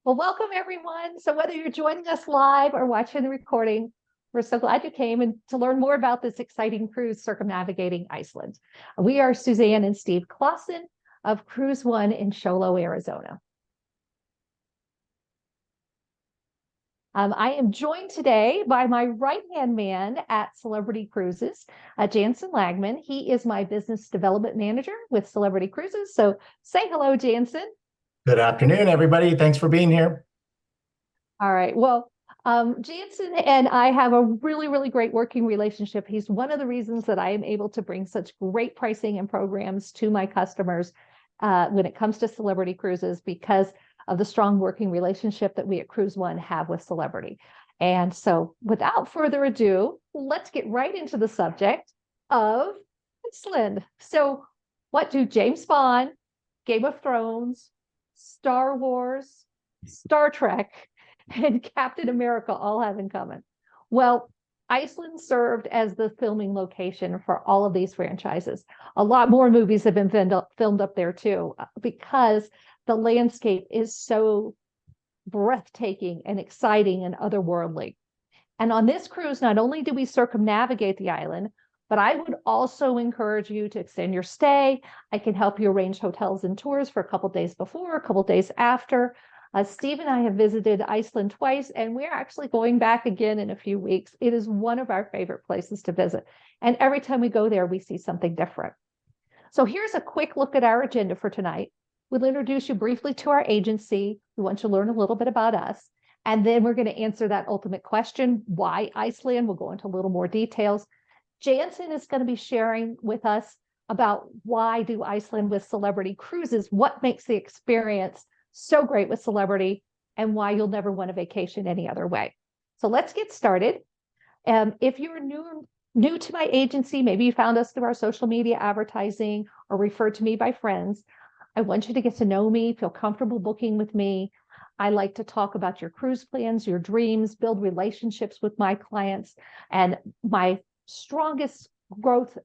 Well, welcome everyone. So whether you're joining us live or watching the recording, we're so glad you came and to learn more about this exciting cruise circumnavigating Iceland. We are Suzanne and Steve Clausen of CruiseOne in Show Low, Arizona. I am joined today by my right-hand man at Celebrity Cruises, Jansen Lagman. He is my business development manager with Celebrity Cruises. So say hello, Jansen. Good afternoon, everybody. Thanks for being here. All right. Well, Jansen and I have a really, really great working relationship. He's one of the reasons that I am able to bring such great pricing and programs to my customers when it comes to Celebrity Cruises because of the strong working relationship that we at CruiseOne have with Celebrity. And so without further ado, let's get right into the subject of Iceland. So what do James Bond, Game of Thrones, Star Wars, Star Trek, and Captain America all have in common? Well, Iceland served as the filming location for all of these franchises. A lot more movies have been filmed up there too, because the landscape is so breathtaking and exciting and otherworldly. And on this cruise, not only do we circumnavigate the island, but I would also encourage you to extend your stay. I can help you arrange hotels and tours for a couple days before, a couple days after. Steve and I have visited Iceland twice, and we're actually going back again in a few weeks. It is one of our favorite places to visit. And every time we go there, we see something different. So here's a quick look at our agenda for tonight. We'll introduce you briefly to our agency. We want you to learn a little bit about us. And then we're going to answer that ultimate question, why Iceland? We'll go into a little more details. Jansen is going to be sharing with us about why do Iceland with Celebrity Cruises, what makes the experience so great with Celebrity, and why you'll never want a vacation any other way. So let's get started. If you're new to my agency, maybe you found us through our social media advertising or referred to me by friends, I want you to get to know me, feel comfortable booking with me. I like to talk about your cruise plans, your dreams, build relationships with my clients, and my strongest growth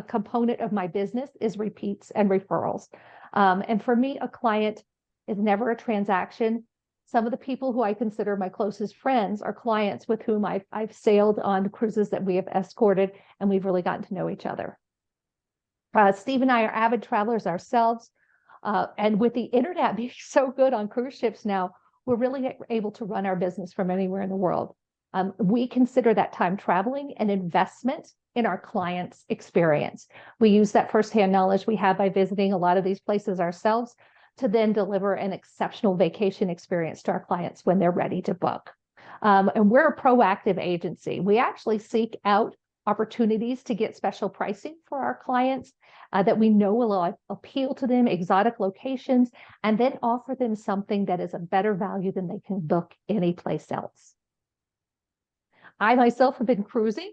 component of my business is repeats and referrals. And for me, a client is never a transaction. Some of the people who I consider my closest friends are clients with whom I've sailed on cruises that we have escorted, and we've really gotten to know each other. Steve and I are avid travelers ourselves. And with the internet being so good on cruise ships now, we're really able to run our business from anywhere in the world. We consider that time traveling an investment in our clients' experience. We use that firsthand knowledge we have by visiting a lot of these places ourselves to then deliver an exceptional vacation experience to our clients when they're ready to book. And we're a proactive agency. We actually seek out opportunities to get special pricing for our clients that we know will appeal to them, exotic locations, and then offer them something that is a better value than they can book anyplace else. I myself have been cruising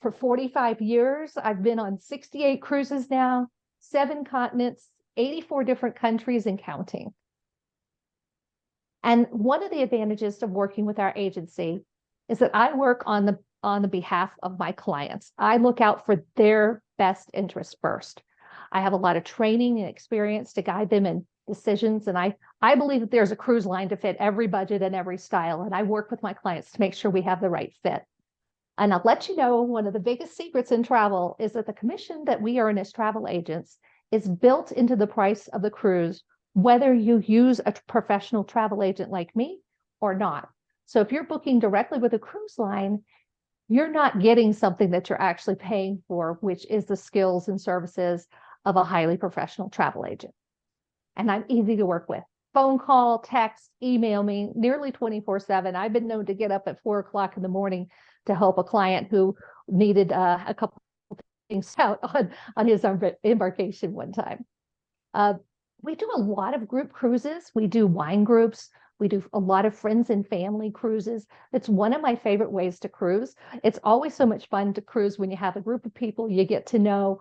for 45 years. I've been on 68 cruises now, 7 continents, 84 different countries and counting. And one of the advantages of working with our agency is that I work on the behalf of my clients. I look out for their best interests first. I have a lot of training and experience to guide them in decisions. And I believe that there's a cruise line to fit every budget and every style. And I work with my clients to make sure we have the right fit. And I'll let you know, one of the biggest secrets in travel is that the commission that we earn as travel agents is built into the price of the cruise, whether you use a professional travel agent like me or not. So if you're booking directly with a cruise line, you're not getting something that you're actually paying for, which is the skills and services of a highly professional travel agent. And I'm easy to work with. Phone call, text, email me nearly 24/7. I've been known to get up at 4 o'clock in the morning to help a client who needed a couple of things out on his embarkation one time. We do a lot of group cruises. We do wine groups. We do a lot of friends and family cruises. It's one of my favorite ways to cruise. It's always so much fun to cruise when you have a group of people you get to know.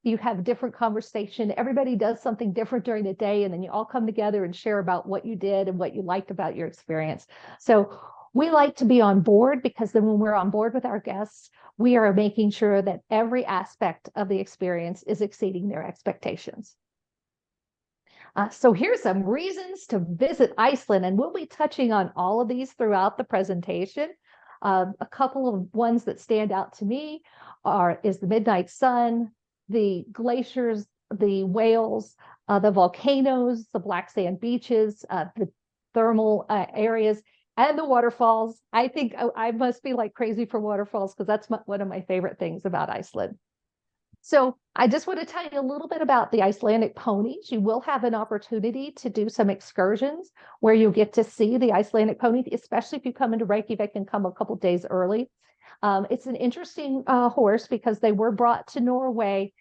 You have different conversation. Everybody does something different during the day, and then you all come together and share about what you did and what you liked about your experience. So we like to be on board because then when we're on board with our guests, we are making sure that every aspect of the experience is exceeding their expectations. So here's some reasons to visit Iceland, and we'll be touching on all of these throughout the presentation. A couple of ones that stand out to me is the midnight sun, the glaciers, the whales, the volcanoes, the black sand beaches, the thermal areas, and the waterfalls. I think I must be like crazy for waterfalls because that's one of my favorite things about Iceland. So I just want to tell you a little bit about the Icelandic ponies. You will have an opportunity to do some excursions where you'll get to see the Icelandic pony, especially if you come into Reykjavik and come a couple days early. It's an interesting horse because they were brought to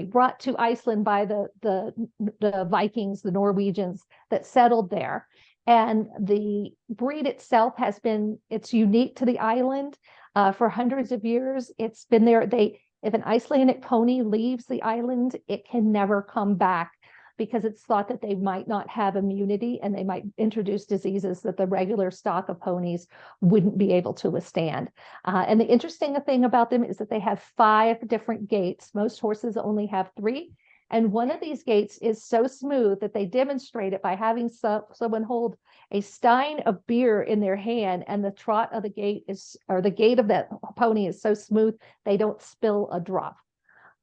brought to Iceland by the Vikings, the Norwegians that settled there. And the breed itself it's unique to the island for hundreds of years. It's been there. If an Icelandic pony leaves the island, it can never come back because it's thought that they might not have immunity and they might introduce diseases that the regular stock of ponies wouldn't be able to withstand. And the interesting thing about them is that they have 5 different gaits. Most horses only have 3. And one of these gaits is so smooth that they demonstrate it by having someone hold a stein of beer in their hand, and the trot of the gait the gait of that pony is so smooth they don't spill a drop.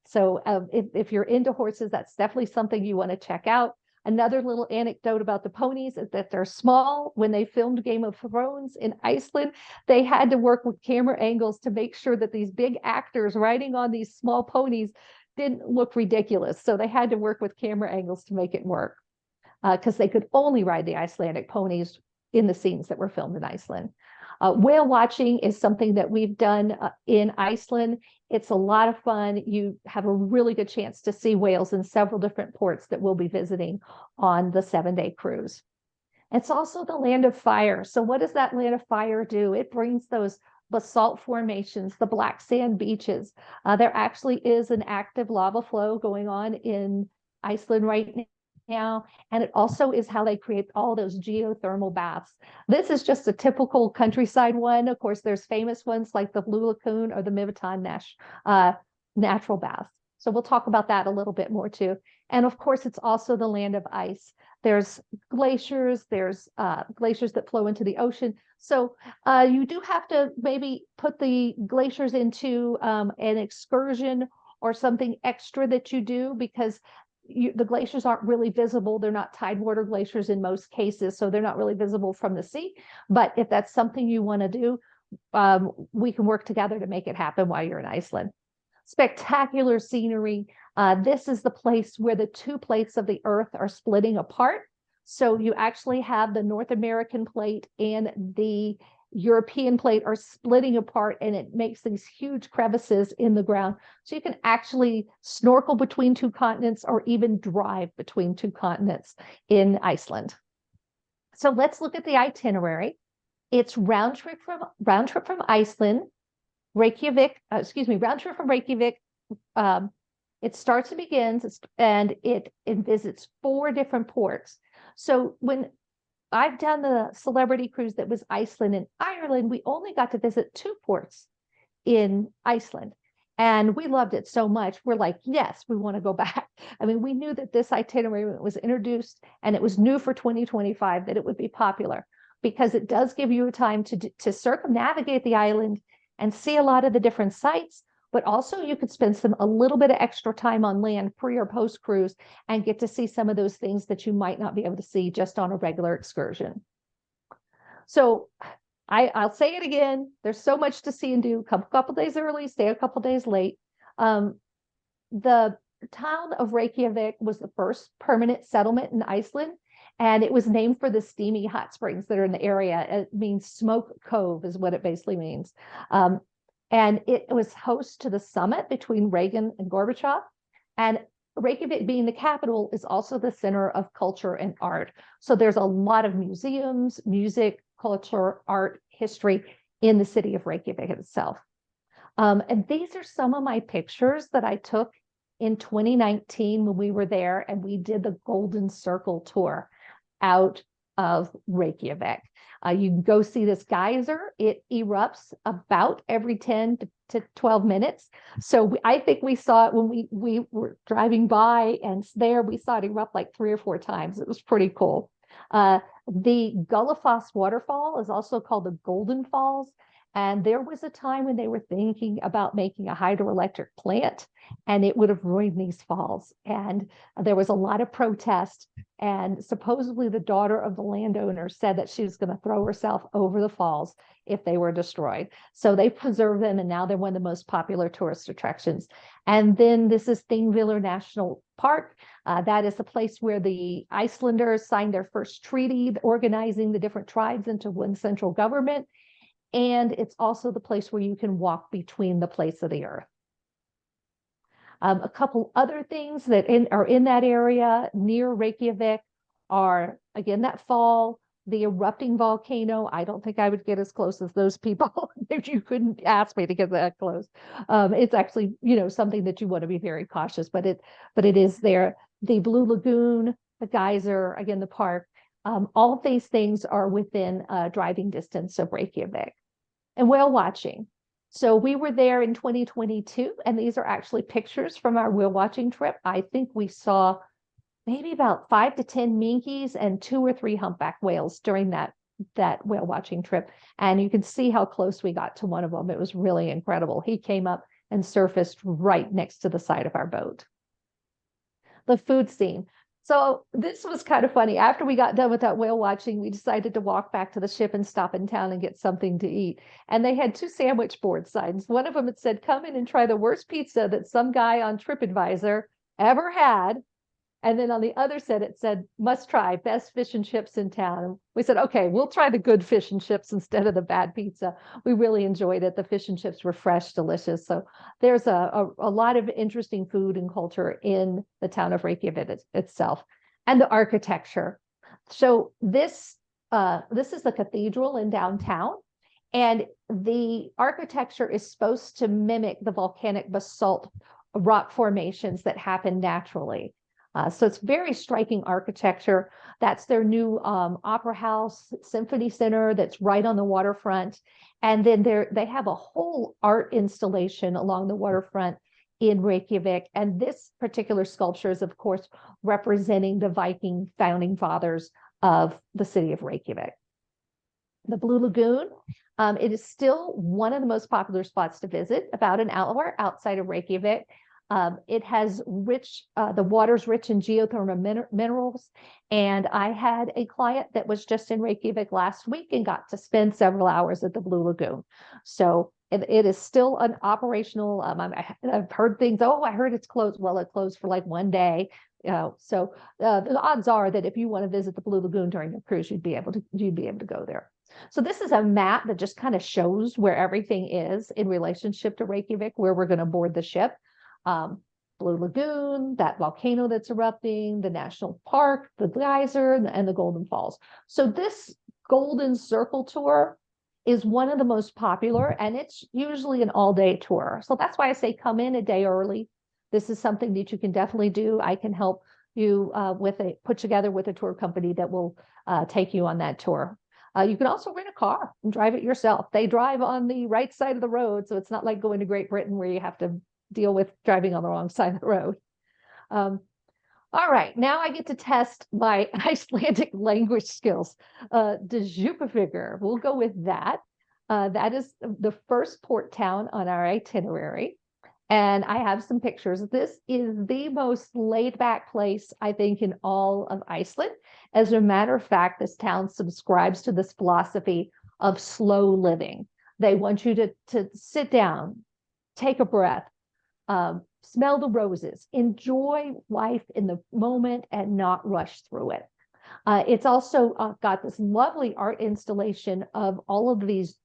So if you're into horses, that's definitely something you want to check out. Another little anecdote about the ponies is that they're small. When they filmed Game of Thrones in Iceland, they had to work with camera angles to make sure that these big actors riding on these small ponies didn't look ridiculous. So they had to work with camera angles to make it work because they could only ride the Icelandic ponies in the scenes that were filmed in Iceland. Whale watching is something that we've done in Iceland. It's a lot of fun. You have a really good chance to see whales in several different ports that we'll be visiting on the 7-day cruise. It's also the land of fire. So what does that land of fire do? It brings those basalt formations, the black sand beaches. There actually is an active lava flow going on in Iceland right now, and it also is how they create all those geothermal baths. This is just a typical countryside one. Of course, there's famous ones like the Blue Lagoon or the Mývatn natural baths. So we'll talk about that a little bit more too. And of course, it's also the land of ice. There's glaciers that flow into the ocean. So you do have to maybe put the glaciers into an excursion or something extra that you do because the glaciers aren't really visible. They're not tidewater glaciers in most cases, so they're not really visible from the sea. But if that's something you want to do, we can work together to make it happen while you're in Iceland. Spectacular scenery. This is the place where the 2 plates of the Earth are splitting apart. So you actually have the North American plate and the European plate are splitting apart, and it makes these huge crevices in the ground. So you can actually snorkel between 2 continents or even drive between 2 continents in Iceland. So let's look at the itinerary. It's round trip from Iceland, Reykjavik, round trip from Reykjavik. It starts and begins, and it visits 4 different ports. So when I've done the celebrity cruise that was Iceland and Ireland, we only got to visit 2 ports in Iceland. And we loved it so much. We're like, yes, we want to go back. I mean, we knew that this itinerary was introduced and it was new for 2025, that it would be popular because it does give you a time to circumnavigate the island and see a lot of the different sites. But also you could spend a little bit of extra time on land pre or post cruise and get to see some of those things that you might not be able to see just on a regular excursion. So I'll say it again, there's so much to see and do. Come a couple days early, stay a couple days late. The town of Reykjavik was the first permanent settlement in Iceland, and it was named for the steamy hot springs that are in the area. It means smoke cove is what it basically means. And it was host to the summit between Reagan and Gorbachev. And Reykjavik, being the capital, is also the center of culture and art. So there's a lot of museums, music, culture, art, history in the city of Reykjavik itself. And these are some of my pictures that I took in 2019 when we were there and we did the Golden Circle tour out of Reykjavik. You can go see this geyser. It erupts about every 10 to 12 minutes. So I think we saw it when we were driving by, and there we saw it erupt like 3 or 4 times. It was pretty cool. The Gullfoss waterfall is also called the Golden Falls. And there was a time when they were thinking about making a hydroelectric plant, and it would have ruined these falls. And there was a lot of protest. And supposedly the daughter of the landowner said that she was going to throw herself over the falls if they were destroyed. So they preserved them, and now they're one of the most popular tourist attractions. And then this is Thingvellir National Park. That is the place where the Icelanders signed their first treaty, organizing the different tribes into one central government. And it's also the place where you can walk between the plates of the earth. A couple other things that are in that area near Reykjavik are, again, that fall, the erupting volcano. I don't think I would get as close as those people if you couldn't ask me to get that close. It's actually, something that you want to be very cautious, but it is there. The Blue Lagoon, the geyser, again, the park. All of these things are within driving distance of Reykjavik. And whale watching. So we were there in 2022, and these are actually pictures from our whale watching trip. I think we saw maybe about 5 to 10 minkies and 2 or 3 humpback whales during that whale watching trip. And you can see how close we got to one of them. It was really incredible. He came up and surfaced right next to the side of our boat. The food scene. So this was kind of funny. After we got done with that whale watching, we decided to walk back to the ship and stop in town and get something to eat. And they had 2 sandwich board signs. One of them, it said, "Come in and try the worst pizza that some guy on TripAdvisor ever had." And then on the other side, it said, "Must try, best fish and chips in town." And we said, okay, we'll try the good fish and chips instead of the bad pizza. We really enjoyed it. The fish and chips were fresh, delicious. So there's a lot of interesting food and culture in the town of Reykjavik itself. And the architecture. So this is the cathedral in downtown. And the architecture is supposed to mimic the volcanic basalt rock formations that happen naturally. So it's very striking architecture. That's their new opera house, symphony center that's right on the waterfront. And then they have a whole art installation along the waterfront in Reykjavik. And this particular sculpture is, of course, representing the Viking founding fathers of the city of Reykjavik. The Blue Lagoon, it is still one of the most popular spots to visit, about an hour outside of Reykjavik. It has the water's rich in geothermal minerals. And I had a client that was just in Reykjavik last week and got to spend several hours at the Blue Lagoon. So it is still an operational, I've heard things, I heard it's closed. Well, it closed for like 1 day. So the odds are that if you want to visit the Blue Lagoon during a cruise, you'd be able to go there. So this is a map that just kind of shows where everything is in relationship to Reykjavik, where we're going to board the ship. Blue Lagoon, that volcano that's erupting, the national park, the geyser, and the Golden Falls. So this Golden Circle tour is one of the most popular, and it's usually an all-day tour. So that's why I say come in a day early. This is something that you can definitely do. I can help you put together with a tour company that will take you on that tour. You can also rent a car and drive it yourself. They drive on the right side of the road, so it's not like going to Great Britain where you have to deal with driving on the wrong side of the road. All right, now I get to test my Icelandic language skills. Djúpivogur, we'll go with that. That is the first port town on our itinerary. And I have some pictures. This is the most laid back place, I think, in all of Iceland. As a matter of fact, this town subscribes to this philosophy of slow living. They want you to sit down, take a breath, smell the roses, enjoy life in the moment and not rush through it. It's also got this lovely art installation of all of these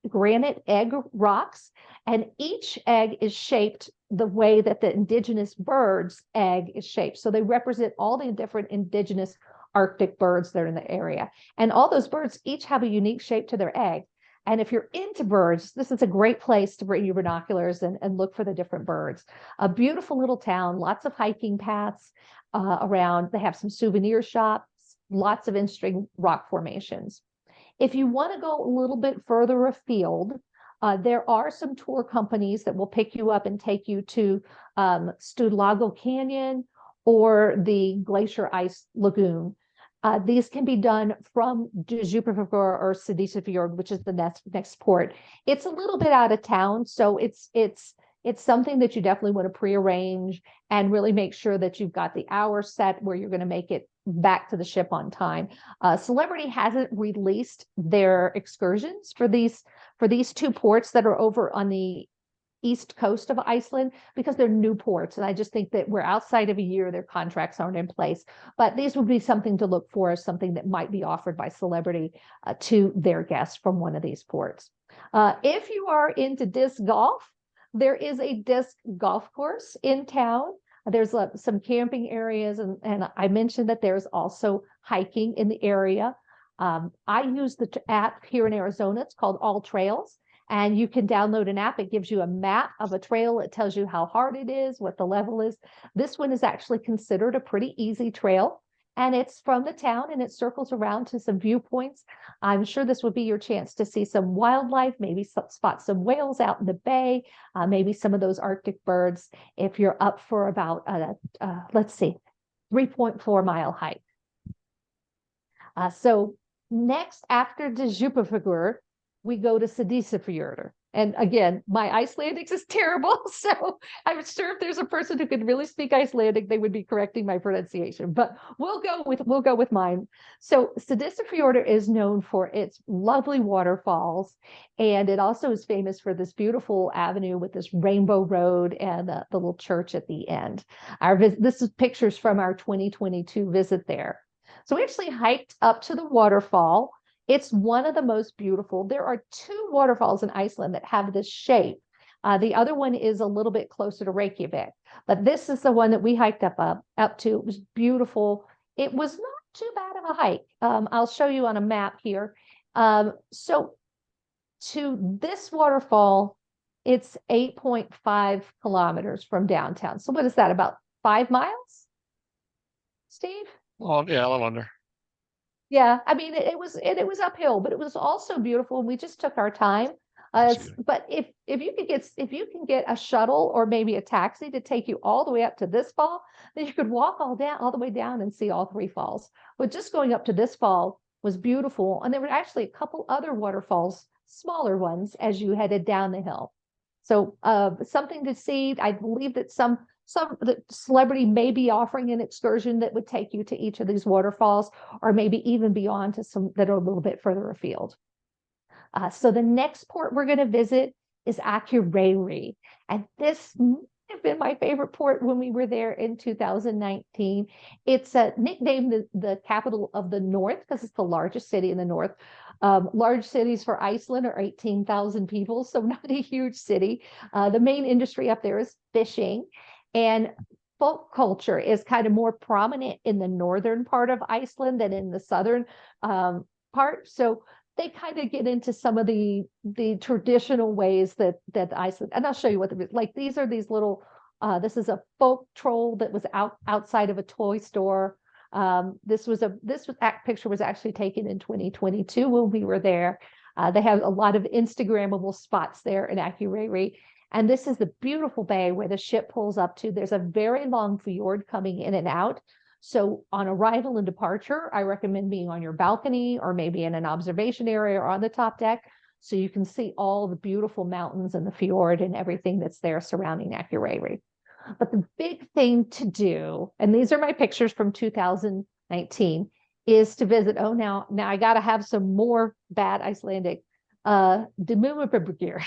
granite egg rocks, and each egg is shaped the way that the indigenous bird's egg is shaped. So they represent all the different indigenous Arctic birds that are in the area. And all those birds each have a unique shape to their egg. And if you're into birds, this is a great place to bring your binoculars and look for the different birds. A beautiful little town, lots of hiking paths around. They have some souvenir shops. lots of interesting rock formations. If you want to go a little bit further afield, there are some tour companies that will pick you up and take you to Studlago Canyon or the Glacier Ice Lagoon. These can be done from Djúpivogur or Seyðisfjörður, which is the next port. It's a little bit out of town, so it's something that you definitely want to pre-arrange and really make sure that you've got the hour set where you're going to make it back to the ship on time. Celebrity hasn't released their excursions for these two ports that are over on the east coast of Iceland because they're new ports. And I just think that we're outside of a year, their contracts aren't in place. But these would be something to look for as something that might be offered by Celebrity to their guests from one of these ports. If you are into disc golf, there is a disc golf course in town. There's some camping areas, and I mentioned that there's also hiking in the area. I use the app here in Arizona. It's called All Trails, and you can download an app. It gives you a map of a trail. It tells you how hard it is, what the level is. This one is actually considered a pretty easy trail, and it's from the town, and it circles around to some viewpoints. I'm sure this would be your chance to see some wildlife, maybe spot some whales out in the bay, maybe some of those Arctic birds, if you're up for about, let's see, 3.4-mile hike. So next, after Djúpivogur, we go to Seyðisfjörður. And again, my Icelandic is terrible, so I'm sure if there's a person who could really speak Icelandic, they would be correcting my pronunciation. But we'll go with mine. So Seyðisfjörður is known for its lovely waterfalls, and it also is famous for this beautiful avenue with this rainbow road and the little church at the end. This is pictures from our 2022 visit there. So we actually hiked up to the waterfall. It's one of the most beautiful. There are two waterfalls in Iceland that have this shape. The other one is a little bit closer to Reykjavik, but this is the one that we hiked up to. It was beautiful. It was not too bad of a hike. I'll show you on a map here. So to this waterfall, it's 8.5 kilometers from downtown. So what is that, about 5 miles, Steve? Well, yeah, a little under. Yeah, I mean, it was uphill, but it was also beautiful. And we just took our time. But if you can get a shuttle or maybe a taxi to take you all the way up to this fall, then you could walk all the way down and see all 3 falls. But just going up to this fall was beautiful. And there were actually a couple other waterfalls, smaller ones, as you headed down the hill. So something to see. I believe that some the Celebrity may be offering an excursion that would take you to each of these waterfalls, or maybe even beyond to some that are a little bit further afield. So the next port we're going to visit is Akureyri, and this might have been my favorite port when we were there in 2019. It's nicknamed the capital of the north because it's the largest city in the north. Large cities for Iceland are 18,000 people, so not a huge city. The main industry up there is fishing. And folk culture is kind of more prominent in the northern part of Iceland than in the southern part. So they kind of get into some of the traditional ways that Iceland, and I'll show you what like these are these little, this is a folk troll that was outside of a toy store. This picture was actually taken in 2022 when we were there. They have a lot of Instagrammable spots there in Akureyri. And this is the beautiful bay where the ship pulls up to. There's a very long fjord coming in and out. So on arrival and departure, I recommend being on your balcony or maybe in an observation area or on the top deck, so you can see all the beautiful mountains and the fjord and everything that's there surrounding Akureyri. But the big thing to do, and these are my pictures from 2019, is to visit, now I got to have some more bad Icelandic, Dimmuborgir.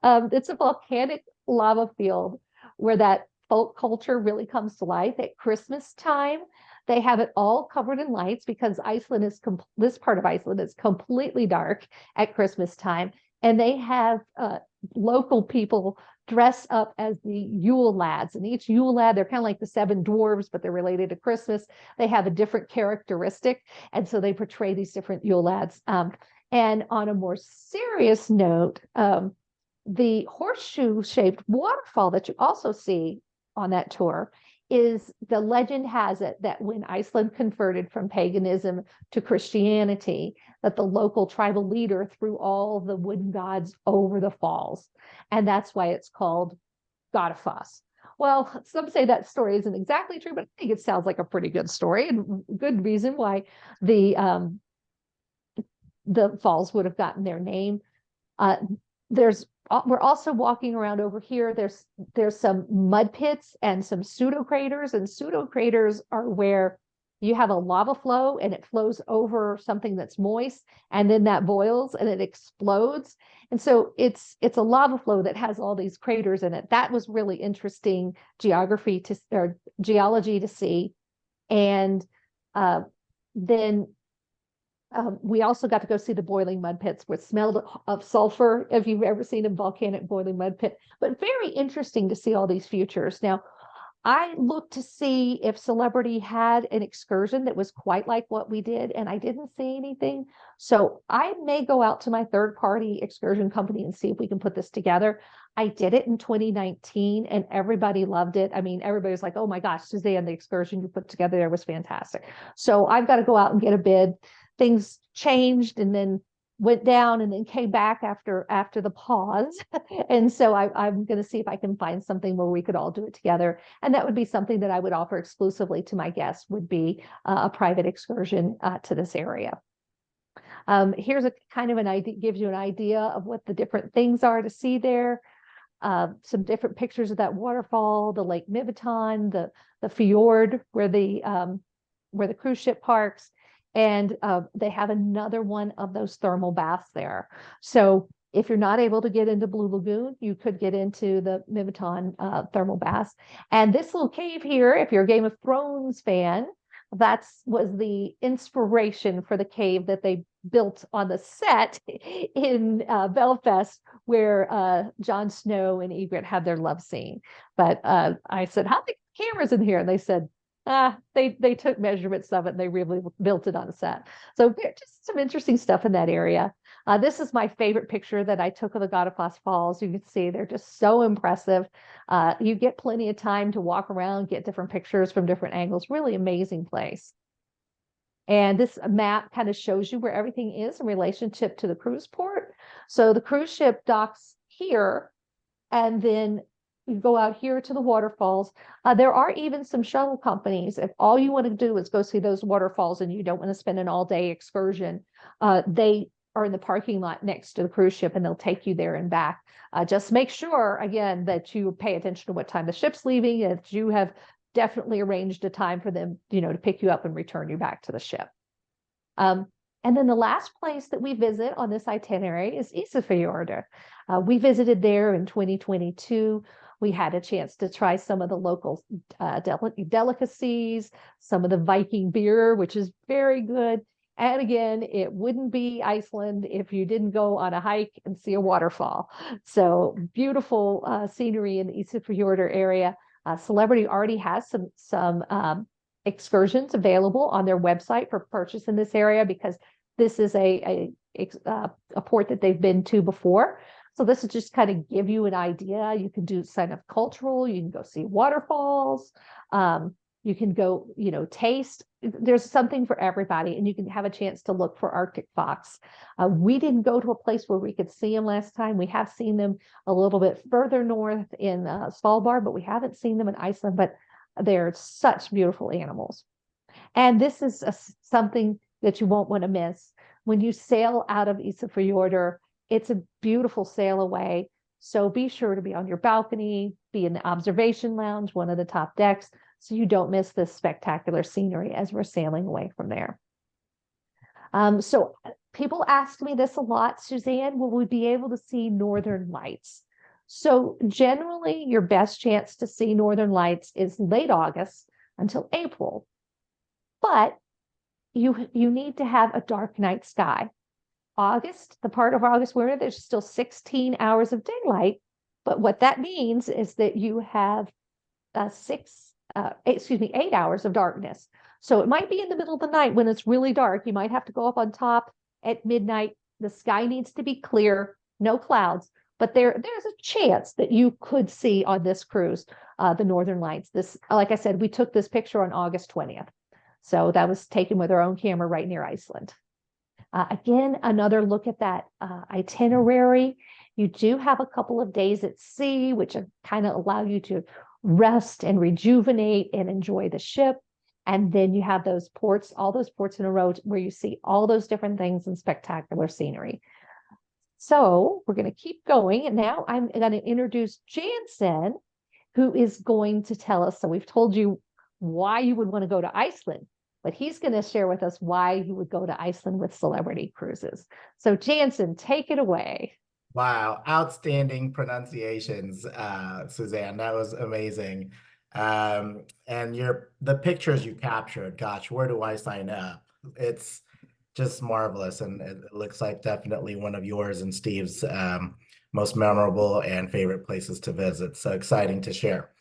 It's a volcanic lava field where that folk culture really comes to life at Christmas time. They have it all covered in lights because this part of Iceland is completely dark at Christmas time. And they have local people dress up as the Yule lads. And each Yule lad, they're kind of like the 7 dwarves, but they're related to Christmas. They have a different characteristic. And so they portray these different Yule lads. And on a more serious note, the horseshoe-shaped waterfall that you also see on that tour is the legend has it that when Iceland converted from paganism to Christianity, that the local tribal leader threw all the wooden gods over the falls. And that's why it's called Godafoss. Well, some say that story isn't exactly true, but I think it sounds like a pretty good story and good reason why the falls would have gotten their name. We're also walking around over here. There's some mud pits and some pseudo craters, and pseudo craters are where you have a lava flow and it flows over something that's moist, and then that boils and it explodes. And so it's a lava flow that has all these craters in it. That was really interesting geology to see. And then we also got to go see the boiling mud pits, which smelled of sulfur, if you've ever seen a volcanic boiling mud pit. But very interesting to see all these futures. Now, I looked to see if Celebrity had an excursion that was quite like what we did, and I didn't see anything. So I may go out to my third-party excursion company and see if we can put this together. I did it in 2019, and everybody loved it. I mean, everybody's like, oh my gosh, Suzanne, the excursion you put together there was fantastic. So I've got to go out and get a bid. Things changed and then went down and then came back after the pause. And so I'm going to see if I can find something where we could all do it together. And that would be something that I would offer exclusively to my guests, would be a private excursion to this area. Here's a kind of an idea, gives you an idea of what the different things are to see there. Some different pictures of that waterfall, the Lake Miviton, the fjord where the cruise ship parks. And they have another one of those thermal baths there. So if you're not able to get into Blue Lagoon, you could get into the Miviton thermal baths. And this little cave here, if you're a Game of Thrones fan, was the inspiration for the cave that they built on the set in Belfast, where Jon Snow and Ygritte had their love scene. But I said, how many cameras in here? And they said, they took measurements of it and they really built it on set. So just some interesting stuff in that area. This is my favorite picture that I took of the Godafoss Falls. You can see they're just so impressive. You get plenty of time to walk around, get different pictures from different angles. Really amazing place. And this map kind of shows you where everything is in relationship to the cruise port. So the cruise ship docks here, and then you go out here to the waterfalls. There are even some shuttle companies. If all you want to do is go see those waterfalls and you don't want to spend an all-day excursion, they are in the parking lot next to the cruise ship and they'll take you there and back. Just make sure, again, that you pay attention to what time the ship's leaving, and that you have definitely arranged a time for them, to pick you up and return you back to the ship. And then the last place that we visit on this itinerary is Ísafjörður. We visited there in 2022. We had a chance to try some of the local delicacies, some of the Viking beer, which is very good. And again, it wouldn't be Iceland if you didn't go on a hike and see a waterfall. So beautiful scenery in the Ísafjörður area. Celebrity already has some excursions available on their website for purchase in this area, because this is a port that they've been to before. So this is just kind of give you an idea. You can do sign up cultural, you can go see waterfalls, you can go, taste. There's something for everybody, and you can have a chance to look for Arctic fox. We didn't go to a place where we could see them last time. We have seen them a little bit further north in Svalbard, but we haven't seen them in Iceland, but they're such beautiful animals. And this is something that you won't want to miss. When you sail out of Ísafjörður, it's a beautiful sail away. So be sure to be on your balcony, be in the observation lounge, one of the top decks, so you don't miss this spectacular scenery as we're sailing away from there. So people ask me this a lot, Suzanne, will we be able to see Northern Lights? So generally, your best chance to see Northern Lights is late August until April. But you need to have a dark night sky. The part of August where there's still 16 hours of daylight, but what that means is that you have 8 hours of darkness. So it might be in the middle of the night when it's really dark. You might have to go up on top at midnight. The sky needs to be clear, no clouds. but there's a chance that you could see on this cruise the Northern Lights. This, like I said, we took this picture on August 20th. So that was taken with our own camera right near Iceland. Again, another look at that itinerary. You do have a couple of days at sea, which kind of allow you to rest and rejuvenate and enjoy the ship. And then you have those ports, all those ports in a row where you see all those different things and spectacular scenery. So we're going to keep going. And now I'm going to introduce Jansen, who is going to tell us. So we've told you why you would want to go to Iceland, but he's going to share with us why you would go to Iceland with Celebrity Cruises. So Jansen, take it away. Wow, outstanding pronunciations, Suzanne. That was amazing. And the pictures you captured, gosh, where do I sign up? It's just marvelous, and it looks like definitely one of yours and Steve's most memorable and favorite places to visit. So exciting to share.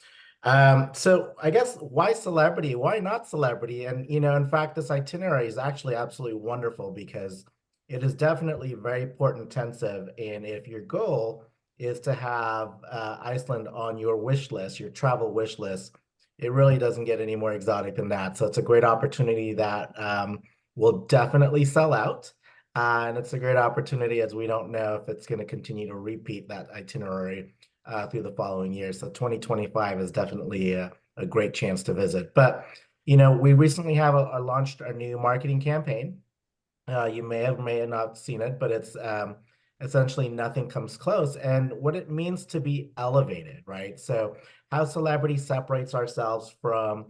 So I guess why celebrity? Why not celebrity? And in fact, this itinerary is actually absolutely wonderful because it is definitely very port intensive. And if your goal is to have Iceland on your wish list, your travel wish list, it really doesn't get any more exotic than that. So it's a great opportunity that will definitely sell out. And it's a great opportunity as we don't know if it's going to continue to repeat that itinerary through the following years. So 2025 is definitely a great chance to visit. But, we recently have launched our new marketing campaign. You may have not seen it, but it's essentially nothing comes close. And what it means to be elevated, right? So how Celebrity separates ourselves from,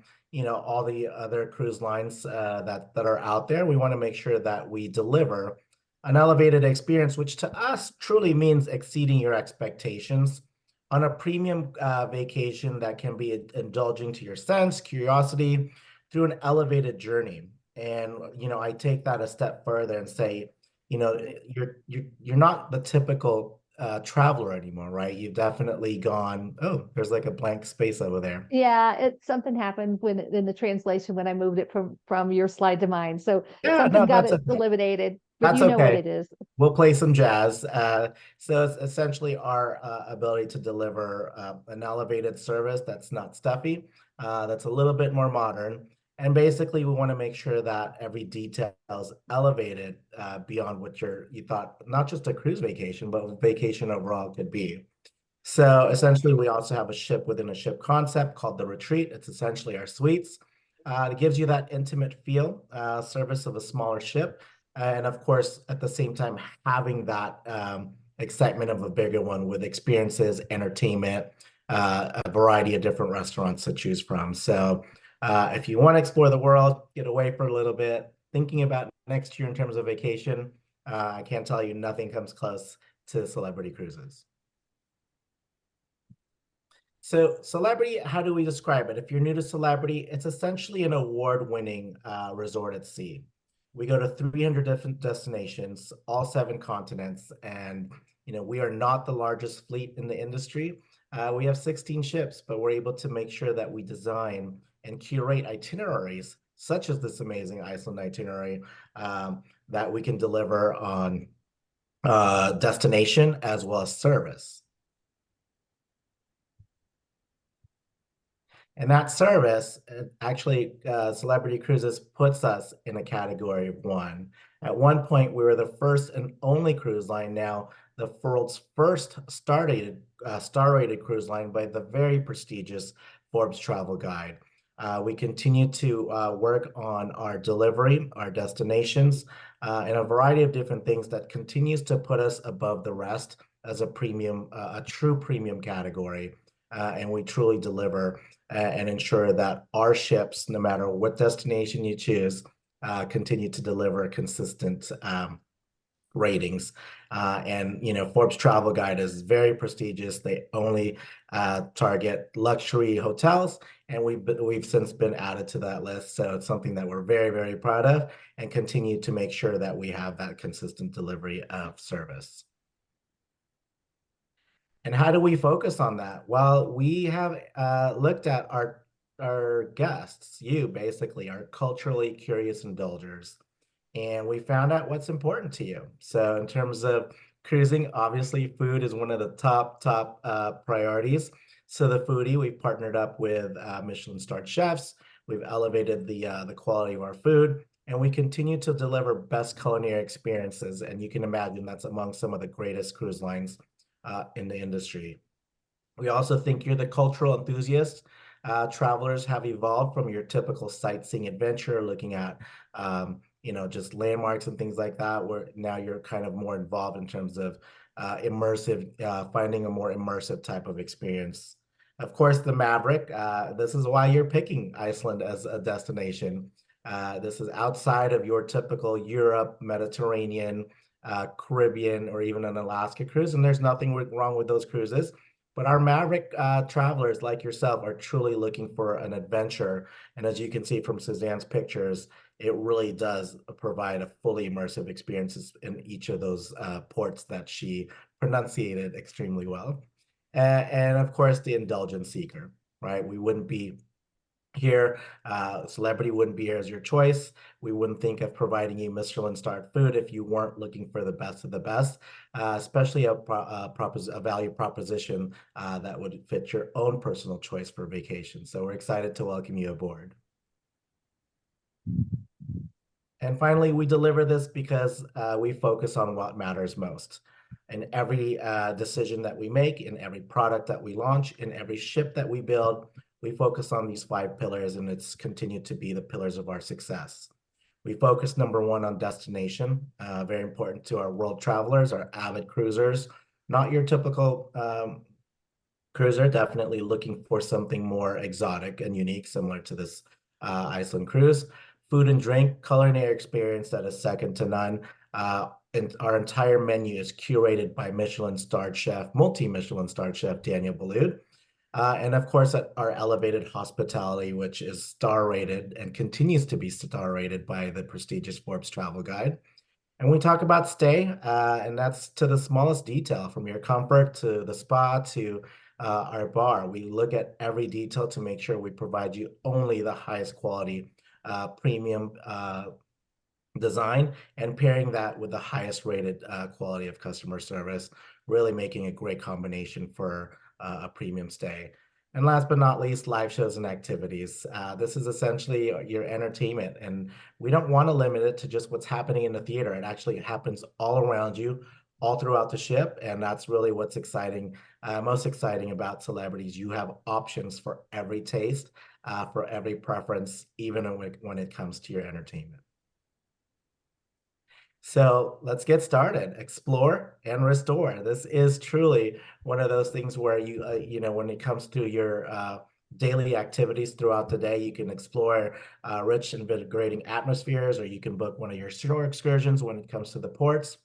all the other cruise lines that are out there. We want to make sure that we deliver an elevated experience, which to us truly means exceeding your expectations on a premium vacation that can be indulging to your sense, curiosity, through an elevated journey. And I take that a step further and say, you're not the typical traveler anymore, right? You've definitely gone. Oh, there's like a blank space over there. Yeah, something happened when in the translation when I moved it from your slide to mine. So Yeah, something no, got that's it okay. eliminated, but That's you know what okay. it is. We'll play some jazz. So it's essentially our ability to deliver an elevated service that's not stuffy, that's a little bit more modern. And basically, we want to make sure that every detail is elevated beyond what you thought, not just a cruise vacation, but vacation overall could be. So essentially, we also have a ship within a ship concept called the Retreat. It's essentially our suites. It gives you that intimate feel, service of a smaller ship. And of course, at the same time, having that excitement of a bigger one with experiences, entertainment, a variety of different restaurants to choose from. So if you want to explore the world, get away for a little bit, thinking about next year in terms of vacation, I can't tell you nothing comes close to Celebrity Cruises. So Celebrity, how do we describe it? If you're new to Celebrity, it's essentially an award-winning resort at sea. We go to 300 different destinations, all 7 continents, and we are not the largest fleet in the industry. We have 16 ships, but we're able to make sure that we design and curate itineraries, such as this amazing Iceland itinerary, that we can deliver on destination as well as service. And that service, actually, Celebrity Cruises puts us in a category of 1. At one point, we were the first and only cruise line. Now, the world's first star-rated cruise line by the very prestigious Forbes Travel Guide. We continue to work on our delivery, our destinations, and a variety of different things that continues to put us above the rest as a premium, a true premium category. And we truly deliver and ensure that our ships, no matter what destination you choose, continue to deliver consistent ratings. And Forbes Travel Guide is very prestigious. They only target luxury hotels, and we've since been added to that list. So it's something that we're very, very proud of, and continue to make sure that we have that consistent delivery of service. And how do we focus on that? Well, we have looked at our guests, you basically, are culturally curious indulgers, and we found out what's important to you. So in terms of cruising, obviously food is one of the top priorities. So the foodie, we've partnered up with Michelin-starred chefs. We've elevated the quality of our food, and we continue to deliver best culinary experiences. And you can imagine that's among some of the greatest cruise lines in the industry. We also think you're the cultural enthusiast. Travelers have evolved from your typical sightseeing adventure, looking at just landmarks and things like that, where now you're kind of more involved in terms of immersive, finding a more immersive type of experience. Of course, the Maverick, this is why you're picking Iceland as a destination. This is outside of your typical Europe, Mediterranean, Caribbean, or even an Alaska cruise, and there's nothing wrong with those cruises. But our Maverick travelers like yourself are truly looking for an adventure. And as you can see from Suzanne's pictures, it really does provide a fully immersive experiences in each of those ports that she pronunciated extremely well. And of course, the indulgence seeker, right? We wouldn't be here, celebrity wouldn't be here as your choice. We wouldn't think of providing you Michelin-starred food if you weren't looking for the best of the best, especially a value proposition that would fit your own personal choice for vacation. So we're excited to welcome you aboard. And finally, we deliver this because we focus on what matters most. In every decision that we make, in every product that we launch, in every ship that we build, we focus on these 5 pillars, and it's continued to be the pillars of our success. We focus, number 1, on destination, very important to our world travelers, our avid cruisers, not your typical cruiser, definitely looking for something more exotic and unique, similar to this Iceland cruise. Food and drink, culinary experience that is second to none. And our entire menu is curated by Michelin-starred chef, multi-Michelin-starred chef Daniel Boulud. And of course, our elevated hospitality, which is star rated and continues to be star rated by the prestigious Forbes Travel Guide. And we talk about stay, and that's to the smallest detail, from your comfort to the spa to our bar. We look at every detail to make sure we provide you only the highest quality premium design, and pairing that with the highest rated quality of customer service, really making a great combination for a premium stay. And last but not least, live shows and activities. This is essentially your entertainment, and we don't want to limit it to just what's happening in the theater. It actually happens all around you, all throughout the ship, and that's really what's exciting, most exciting about Celebrities. You have options for every taste, for every preference, even when it comes to your entertainment. So let's get started. Explore and restore. This is truly one of those things where when it comes to your daily activities throughout the day, you can explore rich and invigorating atmospheres, or you can book one of your shore excursions when it comes to the ports,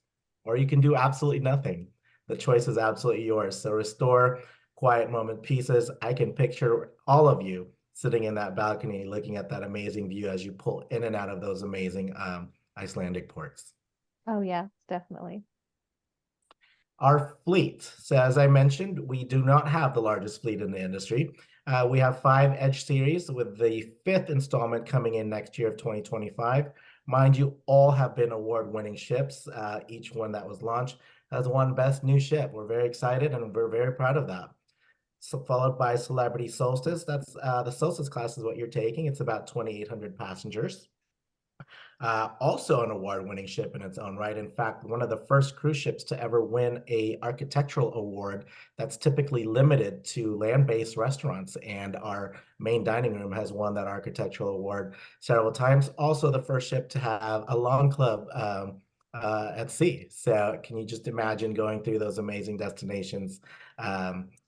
or you can do absolutely nothing. The choice is absolutely yours. So restore, quiet moment pieces. I can picture all of you sitting in that balcony, looking at that amazing view as you pull in and out of those amazing Icelandic ports. Oh, yeah, definitely. Our fleet. So as I mentioned, we do not have the largest fleet in the industry. We have 5 Edge series, with the 5th installment coming in next year of 2025. Mind you, all have been award-winning ships. Each one that was launched has won Best New Ship. We're very excited, and we're very proud of that. So followed by Celebrity Solstice. That's the Solstice class is what you're taking. It's about 2,800 passengers. Also an award-winning ship in its own right. In fact, one of the first cruise ships to ever win a architectural award that's typically limited to land-based restaurants, and our main dining room has won that architectural award several times. Also the first ship to have a lawn club at sea. So can you just imagine going through those amazing destinations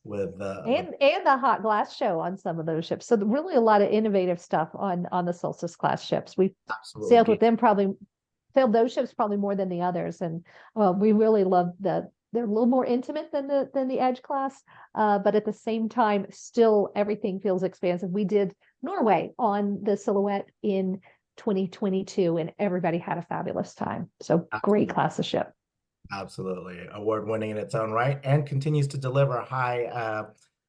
with and the hot glass show on some of those ships. So really a lot of innovative stuff on the Solstice class ships. We've sailed with them, sailed those ships probably more than the others, and we really love they're a little more intimate than the Edge class, but at the same time, still everything feels expansive. We did Norway on the Silhouette in 2022, and everybody had a fabulous time. So great class of ship. Absolutely. Award-winning in its own right, and continues to deliver high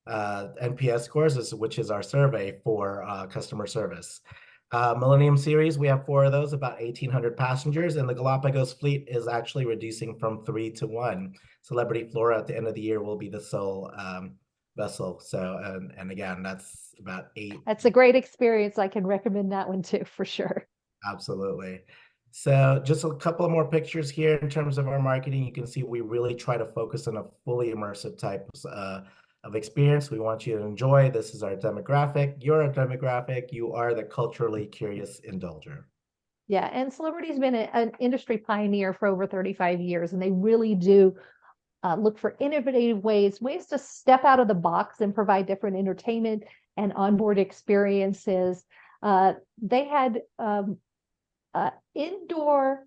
NPS scores, which is our survey for customer service. Millennium Series, we have 4 of those, about 1,800 passengers, and the Galapagos fleet is actually reducing from 3 to 1. Celebrity Flora at the end of the year will be the sole vessel. So, and again, that's about 8. That's a great experience. I can recommend that one too, for sure. Absolutely. So just a couple of more pictures here in terms of our marketing. You can see we really try to focus on a fully immersive type of experience. We want you to enjoy. This is our demographic. You're a demographic. You are the culturally curious indulger. Yeah, and Celebrity's been an industry pioneer for over 35 years, and they really do look for innovative ways to step out of the box and provide different entertainment and onboard experiences. They had indoor,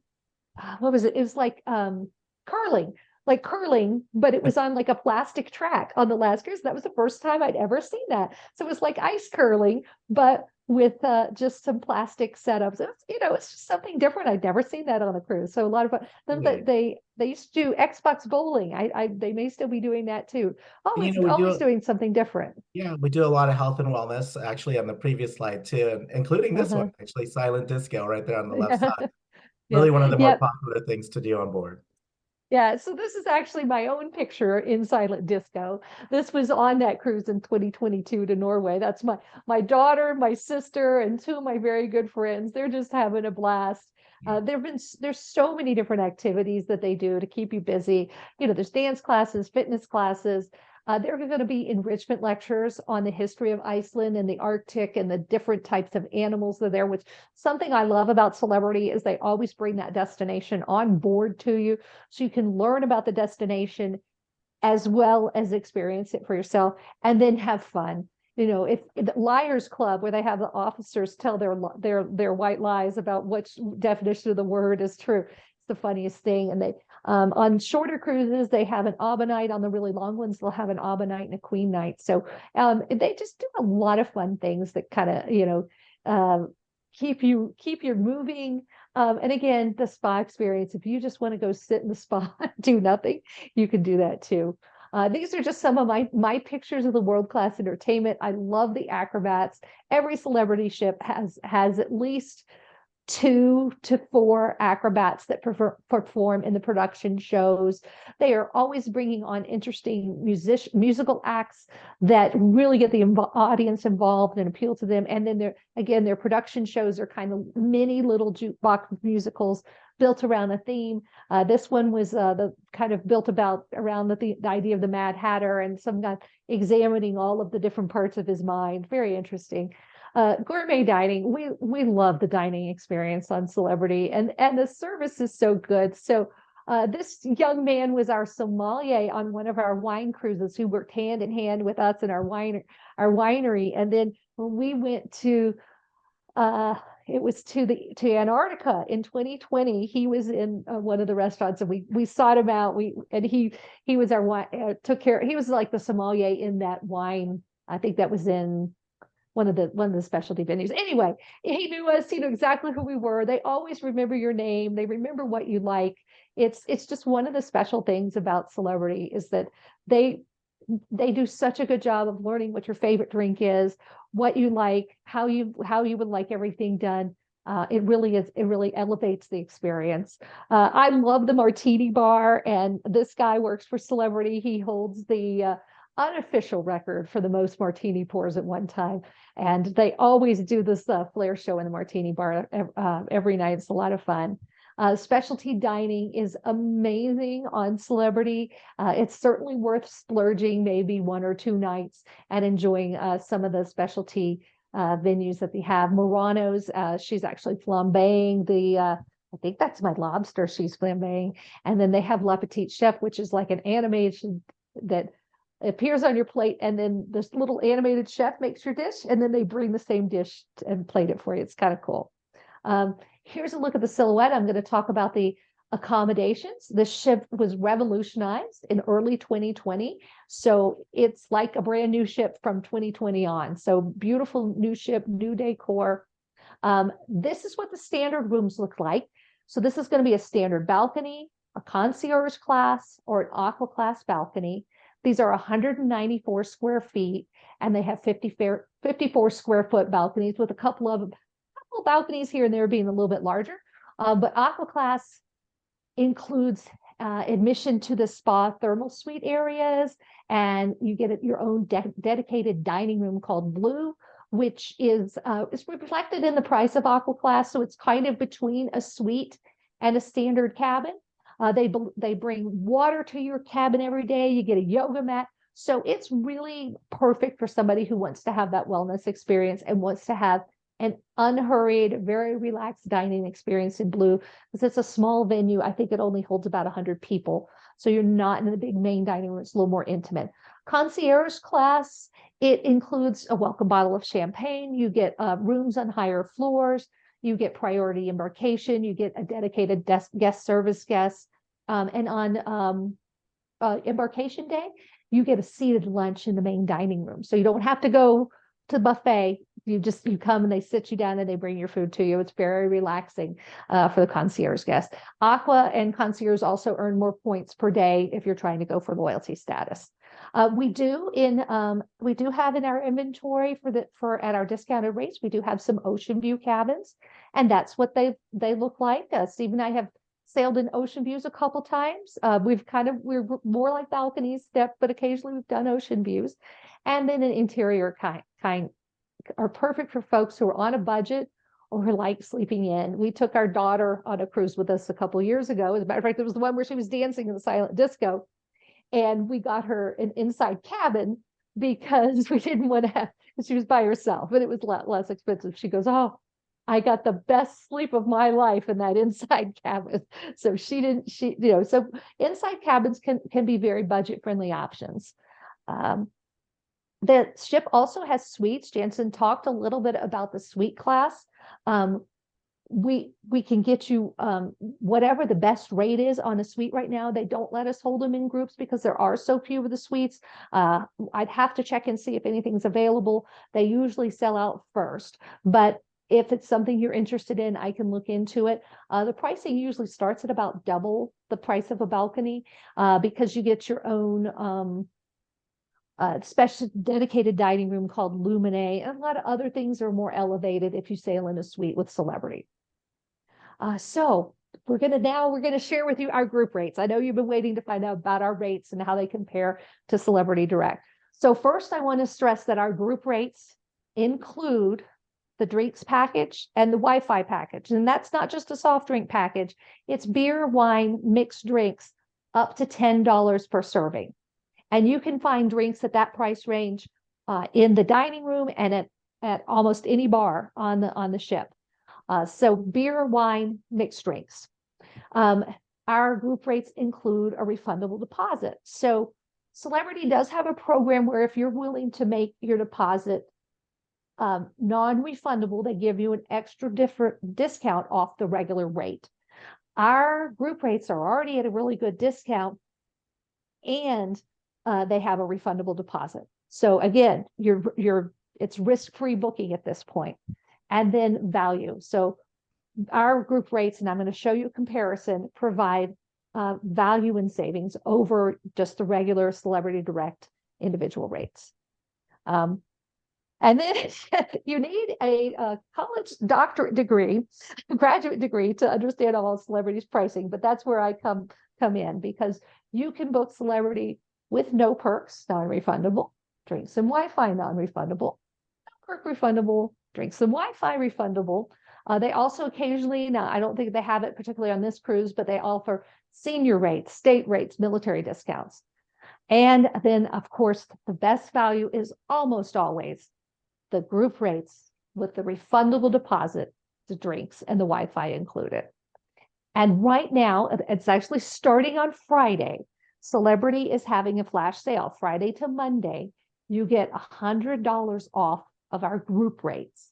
what was it? It was like curling, but it was on like a plastic track on the last cruise. That was the first time I'd ever seen that. So it was like ice curling, but with just some plastic setups. It's just something different. I'd never seen that on a cruise. So a lot of fun. Then they used to do Xbox bowling. They may still be doing that too. Always doing something different. Yeah, we do a lot of health and wellness actually on the previous slide too, and including this one, actually, silent disco right there on the left side. Really one of the more popular things to do on board. Yeah, so this is actually my own picture in silent disco. This was on that cruise in 2022 to Norway. That's my daughter, my sister, and 2 of my very good friends. They're just having a blast. There's so many different activities that they do to keep you busy. There's dance classes, fitness classes. There are going to be enrichment lectures on the history of Iceland and the Arctic and the different types of animals that are there, which something I love about Celebrity is they always bring that destination on board to you so you can learn about the destination as well as experience it for yourself and then have fun. If the Liars Club, where they have the officers tell their white lies about which definition of the word is true, it's the funniest thing. And they on shorter cruises, they have an ABBA night. On the really long ones, they'll have an ABBA night and a Queen night. So they just do a lot of fun things that kind of keep you moving. And again, the spa experience. If you just want to go sit in the spa and do nothing, you can do that too. These are just some of my pictures of the world-class entertainment. I love the acrobats. Every Celebrity ship has at least 2 to 4 acrobats that perform in the production shows. They are always bringing on interesting musical acts that really get the audience involved and appeal to them. And then their production shows are kind of mini little jukebox musicals built around a theme. This one was the kind of built around the idea of the Mad Hatter and some guy examining all of the different parts of his mind. Very interesting. Gourmet dining. We love the dining experience on Celebrity, and the service is so good. So this young man was our sommelier on one of our wine cruises, who worked hand in hand with us in our winery. And then when we went to it was to Antarctica in 2020, he was in one of the restaurants, and we sought him out. He was our wine took care. He was like the sommelier in that wine. I think that was in one of the specialty venues. Anyway, he knew us. He knew exactly who we were. They always remember your name. They remember what you like. It's just one of the special things about Celebrity is that they do such a good job of learning what your favorite drink is, what you like, how you would like everything done. It really elevates the experience. I love the martini bar, and this guy works for Celebrity. He holds the unofficial record for the most martini pours at one time. And they always do this flare show in the martini bar every night. It's a lot of fun. Specialty dining is amazing on Celebrity. It's certainly worth splurging maybe 1 or 2 nights and enjoying some of the specialty venues that they have. Murano's, she's actually flambeing I think that's my lobster she's flambeing. And then they have La Petite Chef, which is like an animation that appears on your plate, and then this little animated chef makes your dish, and then they bring the same dish and plate it for you. It's kind of cool. Here's a look at the silhouette. I'm going to talk about the accommodations. The ship was revolutionized in early 2020. So it's like a brand new ship from 2020 on. So beautiful new ship, new decor. This is what the standard rooms look like. So this is going to be a standard balcony, a concierge class, or an aqua class balcony. These are 194 square feet, and they have 54 square foot balconies with a couple balconies here and there being a little bit larger, but Aqua Class includes admission to the spa thermal suite areas, and you get your own dedicated dining room called Blue, which is reflected in the price of Aqua Class. So it's kind of between a suite and a standard cabin. They bring water to your cabin every day. You get a yoga mat. So it's really perfect for somebody who wants to have that wellness experience and wants to have an unhurried, very relaxed dining experience in Blue, because it's a small venue. I think it only holds about 100 people. So you're not in the big main dining room. It's a little more intimate. Concierge Class, it includes a welcome bottle of champagne. You get rooms on higher floors. You get priority embarkation. You get a dedicated guest service guest. And on embarkation day, you get a seated lunch in the main dining room. So you don't have to go to the buffet. You come and they sit you down and they bring your food to you. It's very relaxing for the concierge guest. Aqua and concierge also earn more points per day if you're trying to go for loyalty status. We do have in our inventory at our discounted rates, we do have some ocean view cabins, and that's what they look like. Steve and I have sailed in ocean views a couple times. We're more like balconies, but occasionally we've done ocean views. And then an interior kind are perfect for folks who are on a budget or who like sleeping in. We took our daughter on a cruise with us a couple of years ago. As a matter of fact, it was the one where she was dancing in the silent disco. And we got her an inside cabin because we didn't want to have, she was by herself, but it was a lot less expensive. She goes, "Oh, I got the best sleep of my life in that inside cabin." So so inside cabins can be very budget friendly options. The ship also has suites. Jansen talked a little bit about the suite class. We can get you whatever the best rate is on a suite right now. They don't let us hold them in groups because there are so few of the suites. I'd have to check and see if anything's available. They usually sell out first, but if it's something you're interested in, I can look into it. The pricing usually starts at about double the price of a balcony because you get your own special dedicated dining room called Lumine, and a lot of other things are more elevated if you sail in a suite with Celebrity. So we're going to share with you our group rates. I know you've been waiting to find out about our rates and how they compare to Celebrity Direct. So first, I want to stress that our group rates include the drinks package and the Wi-Fi package. And that's not just a soft drink package. It's beer, wine, mixed drinks, up to $10 per serving. And you can find drinks at that price range in the dining room and at almost any bar on the ship. So beer, wine, mixed drinks. Our group rates include a refundable deposit. So Celebrity does have a program where if you're willing to make your deposit non-refundable, they give you an extra different discount off the regular rate. Our group rates are already at a really good discount, and they have a refundable deposit. So again, it's risk-free booking at this point. And then value. So our group rates, and I'm going to show you a comparison, provide value and savings over just the regular Celebrity Direct individual rates. And then you need a college doctorate degree, graduate degree to understand all Celebrity's pricing. But that's where I come in, because you can book Celebrity with no perks, non-refundable, drinks and Wi-Fi non-refundable, no perk refundable, drinks and Wi-Fi refundable. They also occasionally, now I don't think they have it particularly on this cruise, but they offer senior rates, state rates, military discounts. And then, of course, the best value is almost always the group rates with the refundable deposit, the drinks, and the Wi-Fi included. And right now, it's actually starting on Friday. Celebrity is having a flash sale Friday to Monday. You get $100 off of our group rates.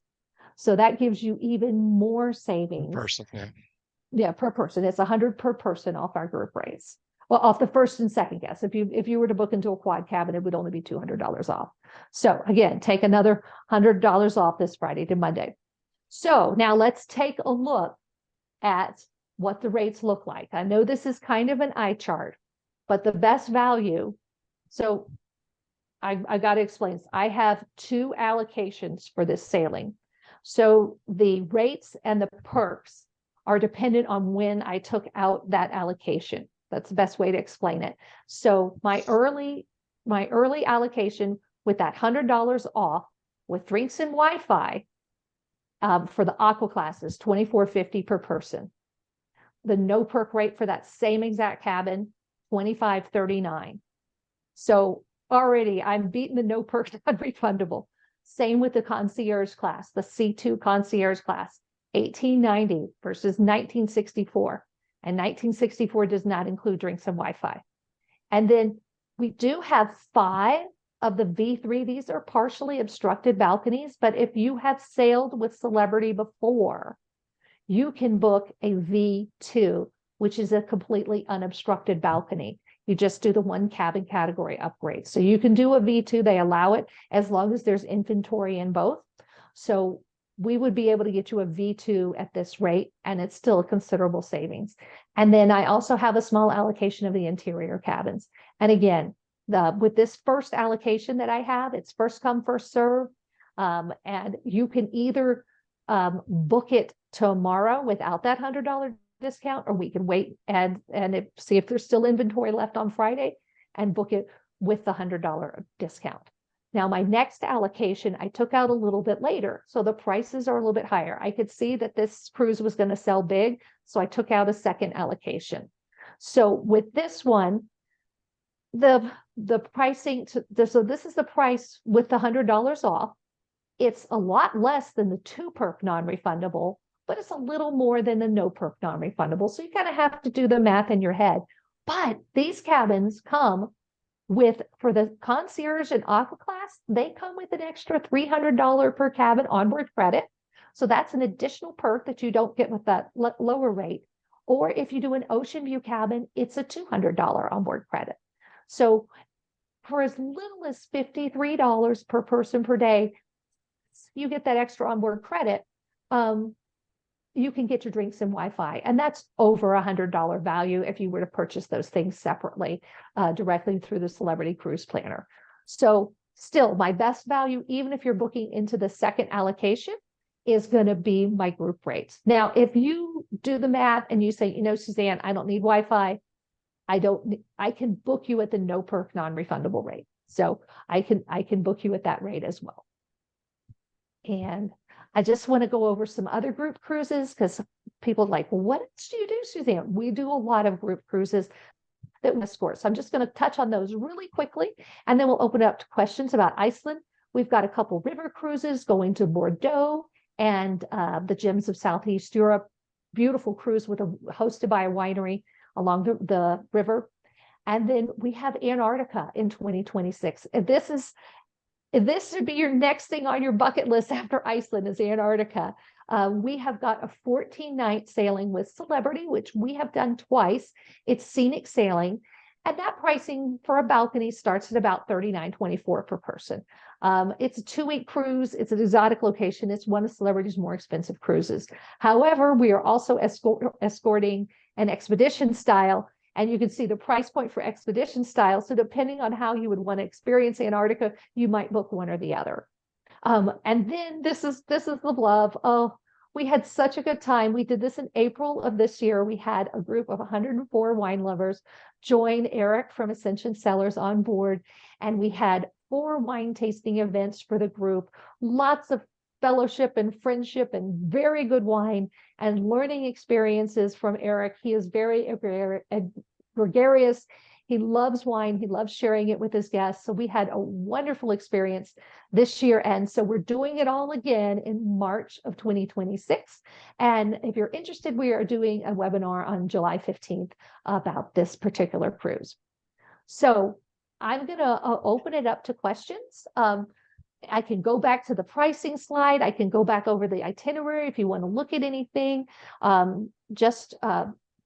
So that gives you even more savings. Per person, yeah. Yeah, per person. It's $100 per person off our group rates. Well, off the first and second guest. If you were to book into a quad cabin, it would only be $200 off. So again, take another $100 off this Friday to Monday. So now let's take a look at what the rates look like. I know this is kind of an eye chart, but the best value. So I got to explain this. I have two allocations for this sailing. So the rates and the perks are dependent on when I took out that allocation. That's the best way to explain it. So my early allocation with that $100 off with drinks and Wi-Fi for the aqua classes, $24.50 per person. The no perk rate for that same exact cabin, $25.39. So already I'm beating the no perk non-refundable. Same with the concierge class, the C2 concierge class, $18.90 versus $19.64. And $19.64 does not include drinks and Wi-Fi. And then we do have 5 of the V3. These are partially obstructed balconies, but if you have sailed with Celebrity before, you can book a V2, which is a completely unobstructed balcony. You just do the 1 cabin category upgrade. So you can do a V2, they allow it as long as there's inventory in both. So we would be able to get you a V2 at this rate, and it's still a considerable savings. And then I also have a small allocation of the interior cabins. And again, with this first allocation that I have, it's first come, first serve. And you can either book it tomorrow without that $100 discount, or we can wait and see if there's still inventory left on Friday and book it with the $100 discount. Now, my next allocation, I took out a little bit later, so the prices are a little bit higher. I could see that this cruise was going to sell big, so I took out a second allocation. So with this one, the pricing, so this is the price with the $100 off. It's a lot less than the 2 perk non-refundable, but it's a little more than the no perk non-refundable. So you kind of have to do the math in your head. But these cabins come with, for the concierge and aqua class, they come with an extra $300 per cabin onboard credit. So that's an additional perk that you don't get with that lower rate. Or if you do an ocean view cabin, it's a $200 onboard credit. So for as little as $53 per person per day, you get that extra onboard credit. You can get your drinks and Wi-Fi, and that's over $100 value if you were to purchase those things separately, directly through the Celebrity Cruise Planner. So still, my best value, even if you're booking into the second allocation, is going to be my group rates. Now, if you do the math and you say, Suzanne, I don't need Wi-Fi, I can book you at the no perk non-refundable rate. So I can book you at that rate as well. And I just want to go over some other group cruises, because people are like, well, what else do you do, Suzanne? We do a lot of group cruises that we escort. So I'm just going to touch on those really quickly, and then we'll open it up to questions about Iceland. We've got a couple river cruises going to Bordeaux and the gems of Southeast Europe. Beautiful cruise hosted by a winery along the river. And then we have Antarctica in 2026. And this should be your next thing on your bucket list after Iceland, is Antarctica. We have got a 14-night sailing with Celebrity, which we have done twice. It's scenic sailing. And that pricing for a balcony starts at about $39.24 per person. It's a 2-week cruise. It's an exotic location. It's one of Celebrity's more expensive cruises. However, we are also escorting an expedition style, and you can see the price point for expedition style. So depending on how you would want to experience Antarctica, you might book one or the other. And then this is the love. Oh, we had such a good time. We did this in April of this year. We had a group of 104 wine lovers join Eric from Ascension Cellars on board, and we had 4 wine tasting events for the group. Lots of fellowship and friendship and very good wine and learning experiences from Eric. He is very gregarious. He loves wine. He loves sharing it with his guests. So we had a wonderful experience this year. And so we're doing it all again in March of 2026. And if you're interested, we are doing a webinar on July 15th about this particular cruise. So I'm going to open it up to questions. I can go back to the pricing slide. I can go back over the itinerary if you want to look at anything. Just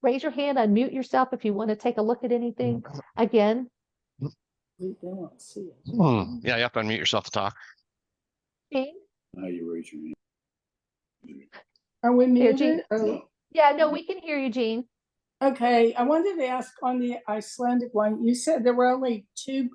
raise your hand, unmute yourself if you want to take a look at anything. Again. They won't see it. Yeah, you have to unmute yourself to talk. Gene? Now you raise your hand. Are we Here, muted? Gene. Oh, Yeah, no, we can hear you, Gene. okay, I wanted to ask on the Icelandic one, you said there were only 2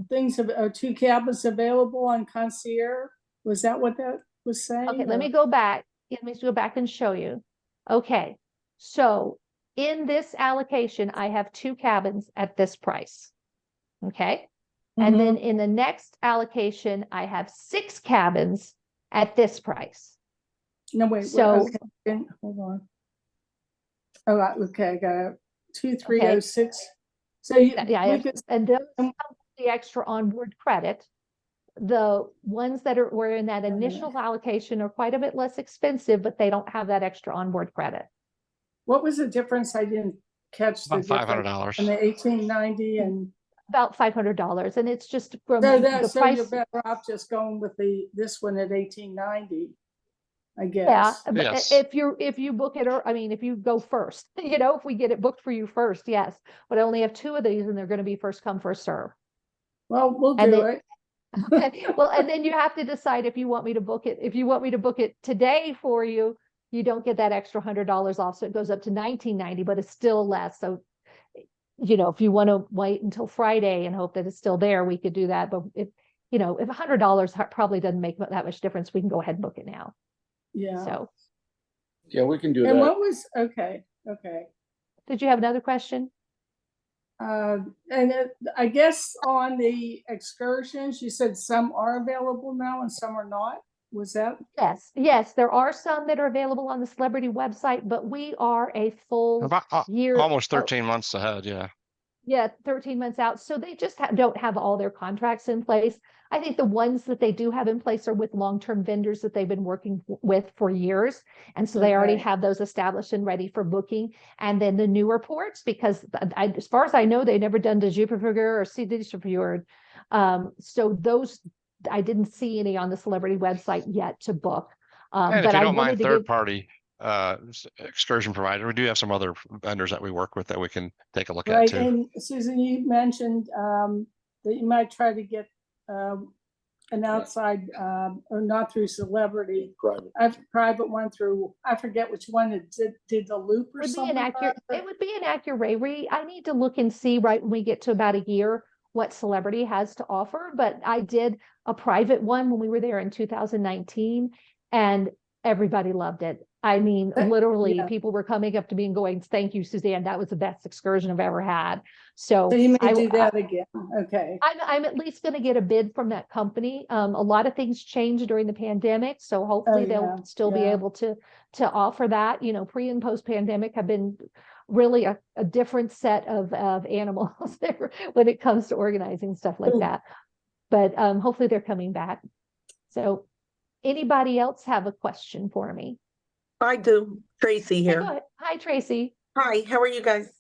things, 2 cabins available on concierge. Was that what that was saying? Okay, let or- me go back. Let me go back and show you. Okay, so in this allocation, I have 2 cabins at this price. Okay, and then in the next allocation, I have 6 cabins at this price. No, wait, So- okay, then, hold on. Oh, okay, I got it. 2306. So you, Yeah, we could, and those come with the extra onboard credit. The ones that were in that initial allocation are quite a bit less expensive, but they don't have that extra onboard credit. what was the difference? I didn't catch the About difference. $500. And the 1890 and About $500, and it's just from so the that, so price. you're better off just going with this one at 1890, I guess. Yeah, but Yes. if you book it, or I mean, if you go first, if we get it booked for you first, yes. But I only have 2 of these, and they're going to be first come, first serve. Well, we'll And do then- it. Okay, well, and then you have to decide if you want me to book it. If you want me to book it today for you, you don't get that extra $100 off, so it goes up to $19.90, but it's still less. So, if you want to wait until Friday and hope that it's still there, we could do that. But if $100 probably doesn't make that much difference, we can go ahead and book it now. Yeah. So, Yeah, we can do And that. what was, okay. did you have another question? I guess on the excursions, you said some are available now and some are not. Was that? Yes, there are some that are available on the celebrity website, but we are a full About year. almost oh, 13 months ahead. Yeah. Yeah, 13 months out. So they just don't have all their contracts in place. I think the ones that they do have in place are with long-term vendors that they've been working with for years. And so they already Okay. have those established and ready for booking. And then the newer ports, because as far as I know, they've never done Djupafjord or Sydneyfjord. So those, I didn't see any on the celebrity website yet to book. And if But you I don't mind wanted to third give, party excursion provider, we do have some other vendors that we work with that we can take a look at Right, too. and Susan, you mentioned that you might try to get an outside, or not through celebrity, Private. a private one through, I forget which one, it did the loop or would be something? an accurate, it would be an accurate. I need to look and see right when we get to about a year what celebrity has to offer. But I did a private one when we were there in 2019, and everybody loved it. I mean, literally, Yeah. people were coming up to me and going, "Thank you, Suzanne. That was the best excursion I've ever had." So So you may do that again, okay. I'm at least going to get a bid from that company. A lot of things changed during the pandemic, so hopefully yeah, they'll still be yeah. able to offer that. Pre and post pandemic have been really a different set of animals there when it comes to organizing stuff like that. But hopefully they're coming back. So, anybody else have a question for me? I do. Tracy Yeah, go here. ahead. Hi, Tracy. Hi, how are you guys?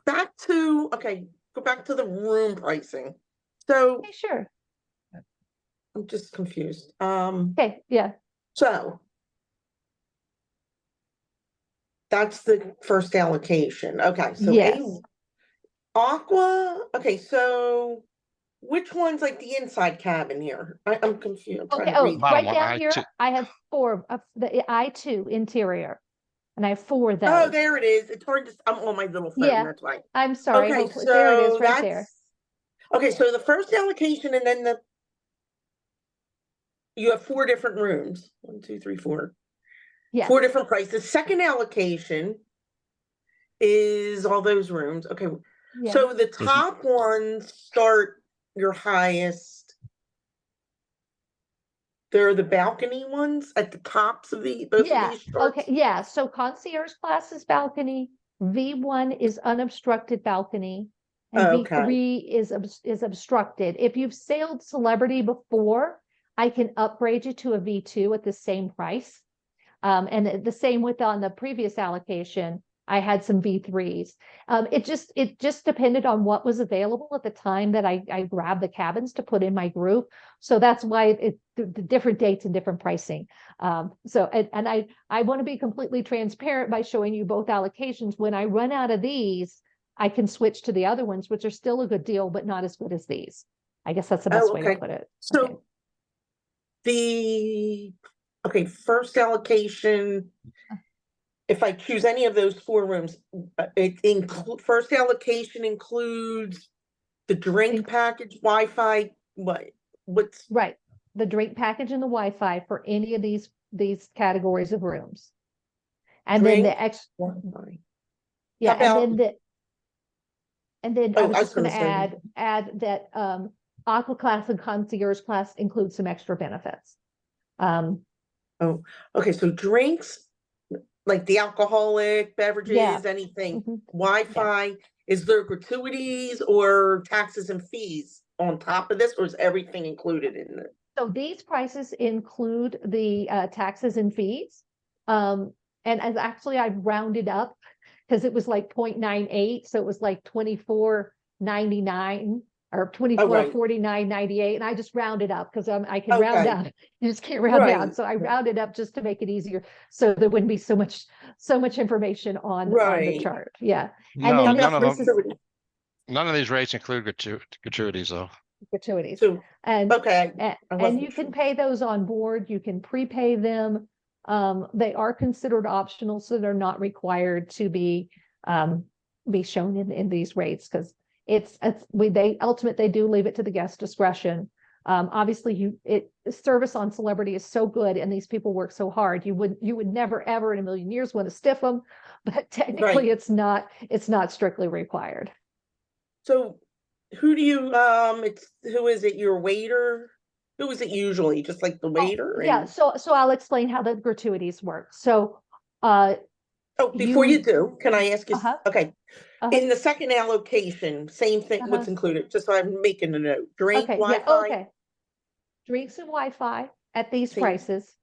Back to, okay, go back to the room pricing. So Hey, sure. I'm just confused. Okay, yeah. So that's the first allocation. Okay, so Yes. Aqua, okay, so which one's like the inside cabin here? I'm confused. I'm trying Okay, to read. Bottom right one, down here, I have 4 of the I2 interior, and I have 4 of those. Oh, there it is. It's hard to, I'm on my little phone, Yeah. that's why. I'm sorry. Okay, Hopefully, there it is, so right there. that's, okay, so the first allocation and then you have 4 different rooms. 1, 2, 3, 4. Yes. 4 different prices. Second allocation is all those rooms. Okay, Yeah. so the top ones start your highest. They're the balcony ones at the tops of both of these charts? Okay. Yeah. So concierge class is balcony. V1 is unobstructed balcony, and Okay. V3 is obstructed. If you've sailed Celebrity before, I can upgrade you to a V2 at the same price. And the same with on the previous allocation, I had some V3s. It just depended on what was available at the time that I grabbed the cabins to put in my group. So that's why the different dates and different pricing. So I want to be completely transparent by showing you both allocations. When I run out of these, I can switch to the other ones, which are still a good deal, but not as good as these. I guess that's the best way to put it. So Okay. first allocation, if I choose any of those 4 rooms, first allocation includes the drink package, Wi-Fi, what? what's, Right. The drink package and the Wi-Fi for any of these categories of rooms. And then Drink, the extra, Wi-Fi? yeah, How and then I Oh, was I was just gonna gonna say- add that Aqua Class and Concierge Class include some extra benefits. okay, so drinks, like the alcoholic beverages, anything, Mhm. Wi-Fi, is there gratuities or taxes and fees on top of this, or is everything included in it? So these prices include the taxes and fees. And as actually I've rounded up because it was like 0.98, so it was like 24.99 or Oh, right. 24.49.98, and I just rounded up because I can round Okay. up. You just can't round down, Right. so I rounded up just to make it easier, so there wouldn't be so much information on the Right. chart. Yeah, No, then none of this them, is none of these rates include gratuities though. gratuities. So, And okay. And, I and wasn't you can sure. pay those on board, you can prepay them. They are considered optional, so they're not required to be shown in these rates, because they do leave it to the guest discretion. Obviously service on Celebrity is so good and these people work so hard, you would never ever in a million years want to stiff them, but technically Right. it's not strictly required. So who do you, who is it, your waiter? Who is it usually, just like the waiter? Yeah, And- so I'll explain how the gratuities work. So before you do, can I ask you, Uh-huh. okay, Uh-huh. in the second allocation, same thing, what's Uh-huh. included, just so I'm making a note, drink, Okay, yeah, Wi-Fi? okay. Drinks and Wi-Fi at these Same. prices,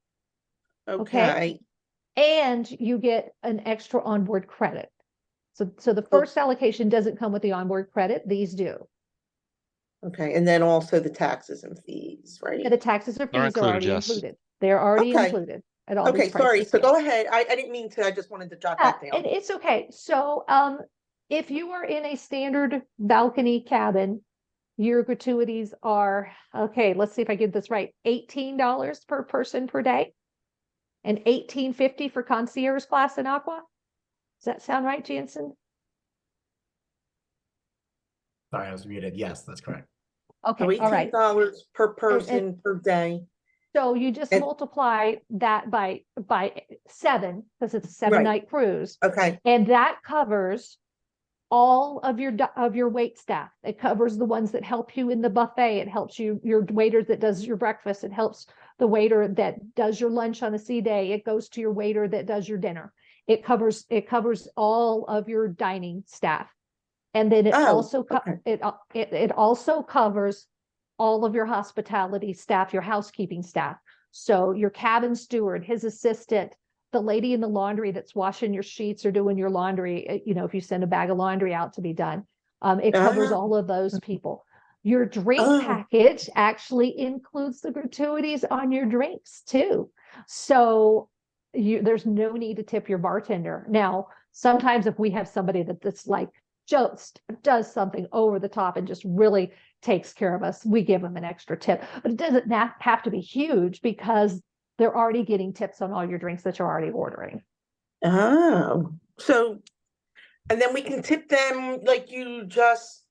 Okay, and you get an extra onboard credit. So the first allocation doesn't come with the onboard credit, these do. okay, and then also the taxes and fees, right? And the taxes or They're fees are already included, yes. included. They're already Okay. included at all Okay, these sorry, prices. so yeah. go ahead, I didn't mean to, I just wanted to jot that And down. it's okay. So if you are in a standard balcony cabin, your gratuities are, okay, let's see if I get this right, $18 per person per day and $18.50 for concierge class in Aqua. Does that sound right, Jansen? Sorry, I was muted. Yes, that's correct. Okay, So all right. $18 per person per day. So you just And- multiply that by 7, because it's a Right. 7-night cruise, Okay, and that covers all of your wait staff. It covers the ones that help you in the buffet. It helps your waiter that does your breakfast. It helps the waiter that does your lunch on a sea day. It goes to your waiter that does your dinner. It covers all of your dining staff. And then it also covers all of your hospitality staff, your housekeeping staff. So your cabin steward, his assistant, the lady in the laundry that's washing your sheets or doing your laundry, if you send a bag of laundry out to be done, it covers all of those people. Your drink package actually includes the gratuities on your drinks too. So there's no need to tip your bartender. Now, sometimes if we have somebody that's like just does something over the top and just really takes care of us, we give them an extra tip, but it doesn't have to be huge because they're already getting tips on all your drinks that you're already ordering. oh, so, and then we can tip them, like you just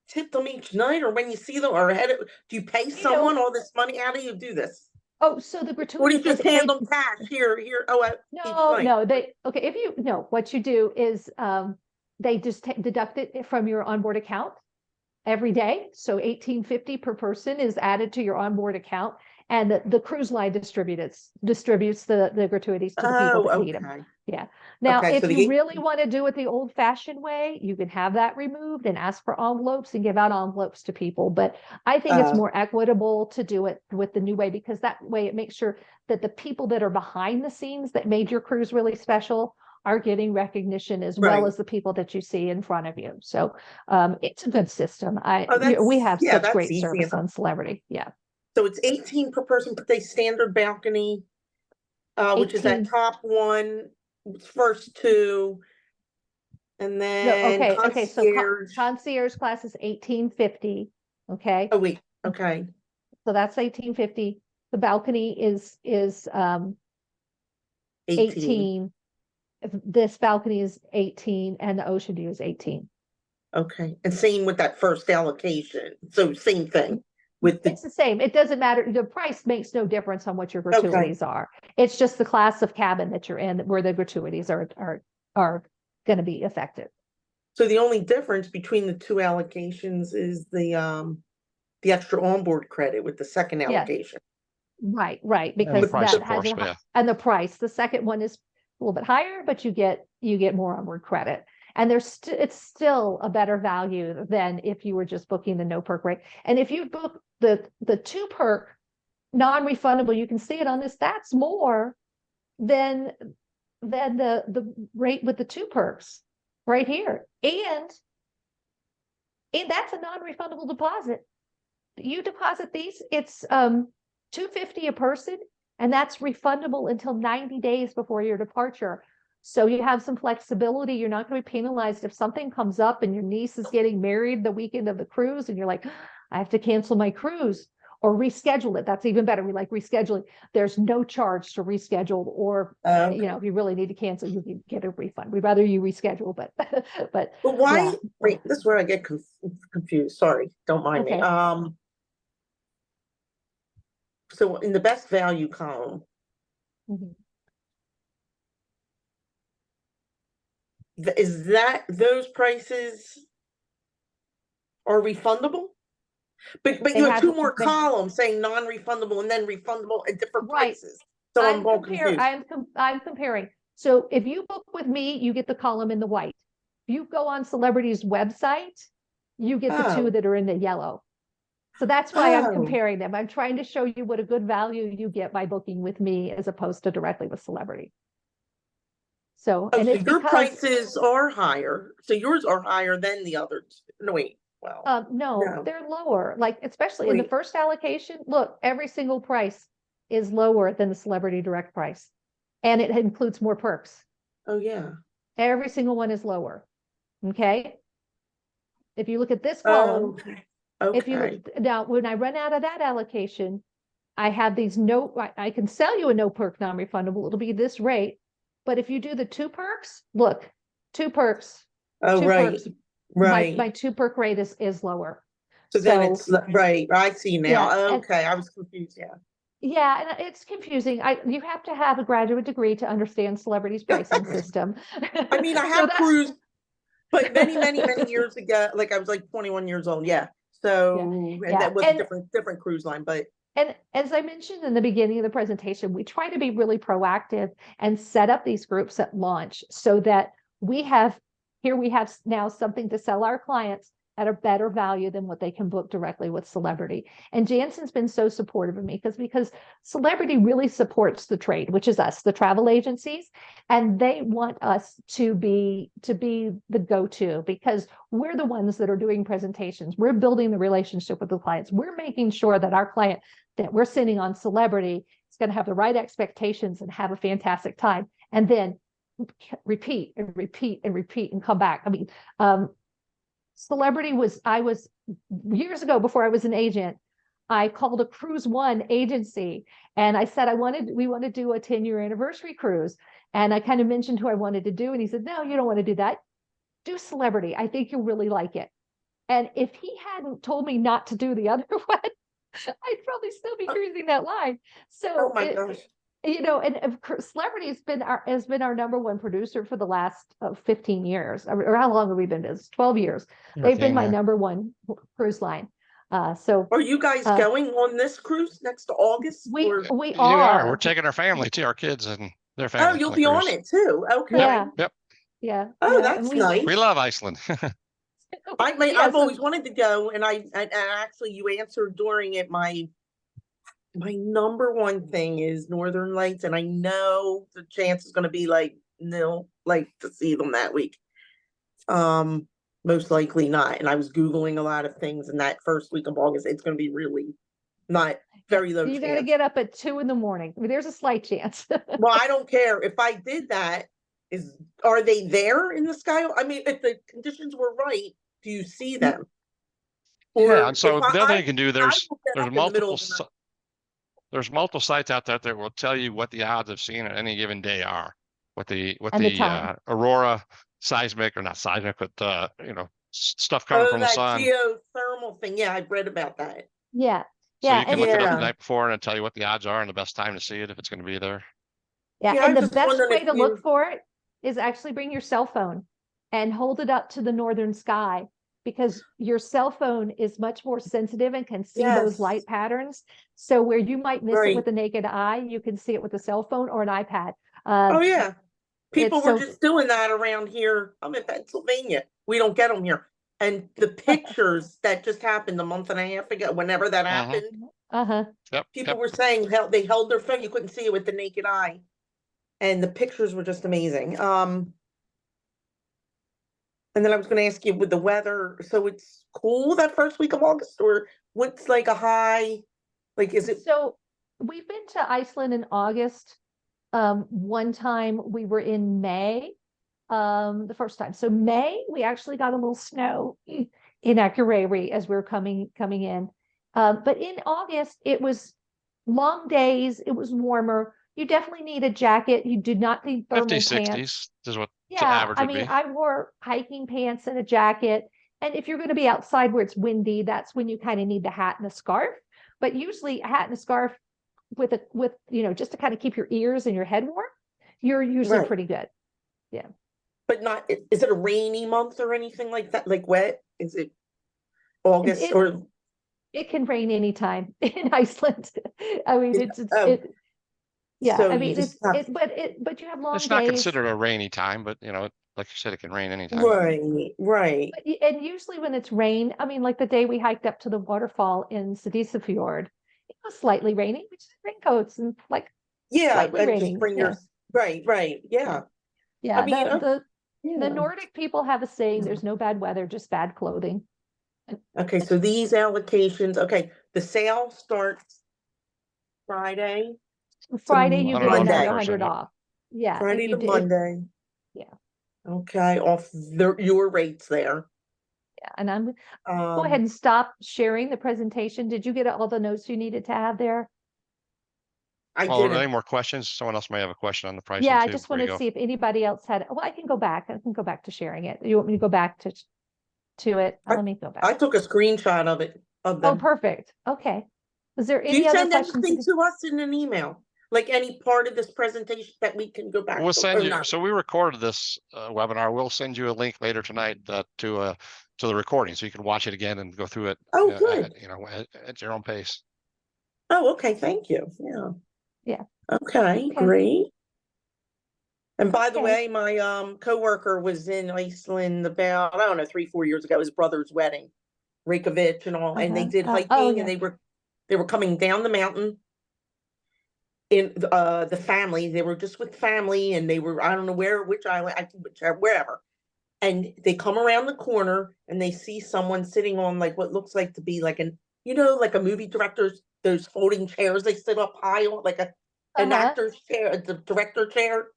tip them each night, or when you see them, or do you pay someone all this money? How do you do this? Oh, so the Or do gratuity you just hand them cash, here, each night? what you do is they just deduct it from your onboard account every day. So $18.50 per person is added to your onboard account, and the cruise line distributes the gratuities to the people that need them. Okay. Yeah. Now, Okay, if so the you really want to do it the old-fashioned way, you can have that removed and ask for envelopes and give out envelopes to people. But I think it's more equitable to do it with the new way, because that way it makes sure that the people that are behind the scenes that made your cruise really special are getting recognition as well Right. as the people that you see in front of you. So it's a good system. We have such that's great easy service enough. on Celebrity. Yeah. So it's 18 per person per day, standard balcony, which is that 18. top one, first two, and No, then okay. So concierge. concierge class is $18.50. Okay. Oh, wait, okay, So that's $18.50. The balcony is 18. 18. This balcony is 18 and the ocean view is 18. Okay, and same with that first allocation, so same thing. with the, It's the same. It doesn't matter. The price makes no difference on what your gratuities are. It's just the class of cabin that you're in where the gratuities are going to be effective. so the only difference between the two allocations is the extra onboard credit with the second Yes. allocation. Right, right. And the Because price, that of has course, yeah. and the price. The second one is a little bit higher, but you get more onward credit. And it's still a better value than if you were just booking the no perk rate. And if you book the 2 perk non-refundable, you can see it on this, that's more than the rate with the 2 perks right here. And that's a non-refundable deposit. You deposit these, it's $250 a person, and that's refundable until 90 days before your departure. So you have some flexibility. You're not going to be penalized if something comes up and your niece is getting married the weekend of the cruise and you're like, I have to cancel my cruise or reschedule it. That's even better. We like rescheduling. There's no charge to reschedule, or you know, if you really need to cancel, you can get a refund. We'd rather you reschedule, but But why, yeah. wait, this is where I get confused. Sorry, don't mind me. Okay. So in the best value column, Mhm. is that those prices are refundable? But They you have have- 2 more they- columns saying non-refundable and then refundable at different Right. prices. So I'm all confused. I'm comparing. So if you book with me, you get the column in the white. If you go on Celebrity's website, you get the 2 Oh. that are in the yellow. So that's why I'm Oh. comparing them. I'm trying to show you what a good value you get by booking with me as opposed to directly with Celebrity. So, Oh, and so it's your because prices are higher. So yours are higher than the others. No, wait, well, no, No. they're lower. Like especially in the Wait. first allocation, look, every single price is lower than the Celebrity direct price, and it includes more perks. oh yeah. Every single one is lower. Okay. If you look at this column, Okay. if you Okay. look now, when I run out of that allocation, I have these I can sell you a no perk non-refundable. It'll be this rate. But if you do the 2 perks, look, 2 perks, Oh, 2 right, perks, right. my 2 perk rate is lower. So then it's, right, I see now. Yeah, and- Okay, I was confused, yeah. Yeah, and it's confusing. You have to have a graduate degree to understand Celebrity's pricing system. I mean, I So have that's- cruised, but many years ago, like I was like 21 years old, yeah. So, and Yeah, that was and- a different cruise line, but And as I mentioned in the beginning of the presentation, we try to be really proactive and set up these groups at launch so that we have now something to sell our clients at a better value than what they can book directly with Celebrity. And Jansen's been so supportive of me because Celebrity really supports the trade, which is us, the travel agencies, and they want us to be the go-to because we're the ones that are doing presentations. We're building the relationship with the clients. We're making sure that our client that we're sending on Celebrity is going to have the right expectations and have a fantastic time, and then repeat and repeat and repeat and come back. I mean, Celebrity I was years ago before I was an agent, I called a CruiseOne agency and I said, we want to do a 10-year anniversary cruise. And I kind of mentioned who I wanted to do. And he said, no, you don't want to do that. Do Celebrity. I think you'll really like it. And if he hadn't told me not to do the other one, I'd probably still be cruising that line. So, oh my gosh. you know, and Celebrity has been our number one producer for the last 15 years. Or how long have we been business? 12 years. They've been my number one cruise line. So Are you guys going on this cruise next to August? we or- we You are. are. We're taking our family too, our kids and their Oh, family. you'll be on cruise. it too. Okay. Yeah. Yep. Yeah. Oh, yeah, and that's we- nice. We love Iceland. Yeah, I've so- always wanted to go, and I actually you answered during it. My number one thing is Northern Lights, and I know the chance is going to be like nil, like to see them that week. Most likely not. And I was Googling a lot of things, and that first week of August, it's going to be really not very low You got to chance. get up at 2 a.m. I mean, there's a slight chance. Well, I don't care if I did that. Are they there in the sky? I mean, if the conditions were right, do you see them? Yeah, and so if the other thing you can do, there's will get up in the middle of the night. there's multiple sites out there that will tell you what the odds of seeing at any given day are, what the And the time. aurora seismic, or not seismic, but you know, stuff coming from the that sun. geothermal thing. Yeah, I've read about that. Yeah. So Yeah, you can and look it up the Yeah. night before and it'll tell you what the odds are and the best time to see it if it's gonna be there. yeah, Yeah, and I'm the just best wondering way if to look you- for it is actually bring your cell phone and hold it up to the northern sky, because your cell phone is much more sensitive and can see those Yes. light patterns. So where you might miss it Right. with the naked eye, you can see it with a cell phone or an iPad. Oh, yeah. People it's were so- just doing that around here. I'm in Pennsylvania. We don't get them here. And the pictures that just happened a month and a half ago, whenever that happened, Uh-huh. Yep, people yep. were saying they held their phone. You couldn't see it with the naked eye. And the pictures were just amazing. And then I was going to ask you with the weather. So it's cool that first week of August, or what's like a high? Like, is it? So we've been to Iceland in August. One time we were in May, the first time. So May, we actually got a little snow in Akureyri as we were coming in. But in August, it was long days. It was warmer. You definitely need a jacket. You do not need thermal 50s, pants. 60s is what the Yeah, average I would mean, be. I wore hiking pants and a jacket. And if you're going to be outside where it's windy, that's when you kind of need the hat and a scarf. But usually a hat and a scarf with just to kind of keep your ears and your head warm, you're usually Right. pretty good. But not, is it a rainy month or anything like that? Like wet? Is it August It- or? It can rain anytime in Iceland. I mean, Oh. yeah, So I you mean, just have- but you have long It's not days. considered a rainy time, but like you said, it can rain anytime. Right. And usually when it's rain, I mean, like the day we hiked up to the waterfall in Fjord, it was slightly raining. We just had raincoats and like Yeah, slightly and just raining. bring Yeah. your, right, yeah. Yeah, I mean, the yeah. Nordic people have a saying, there's no bad weather, just bad clothing. Okay, so these allocations, okay, the sale starts Friday, Friday, you get Monday. another 100%, 100 yep. off. Yeah. Friday to Monday. Yeah. Okay, off your rates there. Yeah, and I'm go ahead Um, and stop sharing the presentation. Did you get all the notes you needed to have there? I Oh, any didn't, more questions? Someone else may have a question on the pricing Yeah, I too just before you wanted to go. see if anybody else had. Well, I can go back. I can go back to sharing it. You want me to go back to it? Let me go back. I took a screenshot of it, of Oh, them. perfect. Okay. Was there Do any you other send questions? anything to us in an email? Like any part of this presentation that we can go back We'll to? send or you, not? so we recorded this webinar. We'll send you a link later tonight to the recording so you can watch it again and go through it. Oh, good. At your own pace. Oh, okay, thank you, yeah. Yeah. Okay, Okay. great. And by the Okay. way, my coworker was in Iceland about, I don't know, 3-4 years ago, his brother's wedding, Reykjavik and all, and they did hiking Oh, and yeah. they were coming down the mountain in the family. They were just with family and they were, I don't know which island, wherever. And they come around the corner and they see someone sitting on like what looks like to be like like a movie director's, those folding chairs they sit up high on, like an actor's chair, the director chair.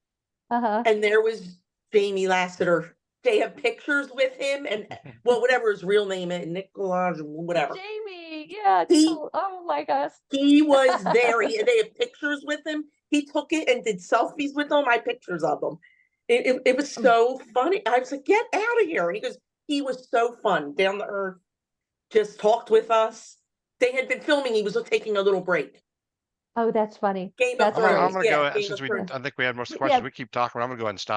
And there was Jamie Lassiter. They have pictures with him and whatever his real name is, Nicholas, whatever. Jamie, yeah. Oh my gosh. He was there. They have pictures with him. He took it and did selfies with them. I had pictures of them. It was so funny. I was like, get out of here. He was so fun, down to earth, just talked with us. They had been filming. He was taking a little break. Oh, that's funny. Game of That's Thrones. I'm gonna Yeah, go Game since of Thrones. I think we had most of the Yeah. questions. We keep talking. I'm gonna go ahead and stop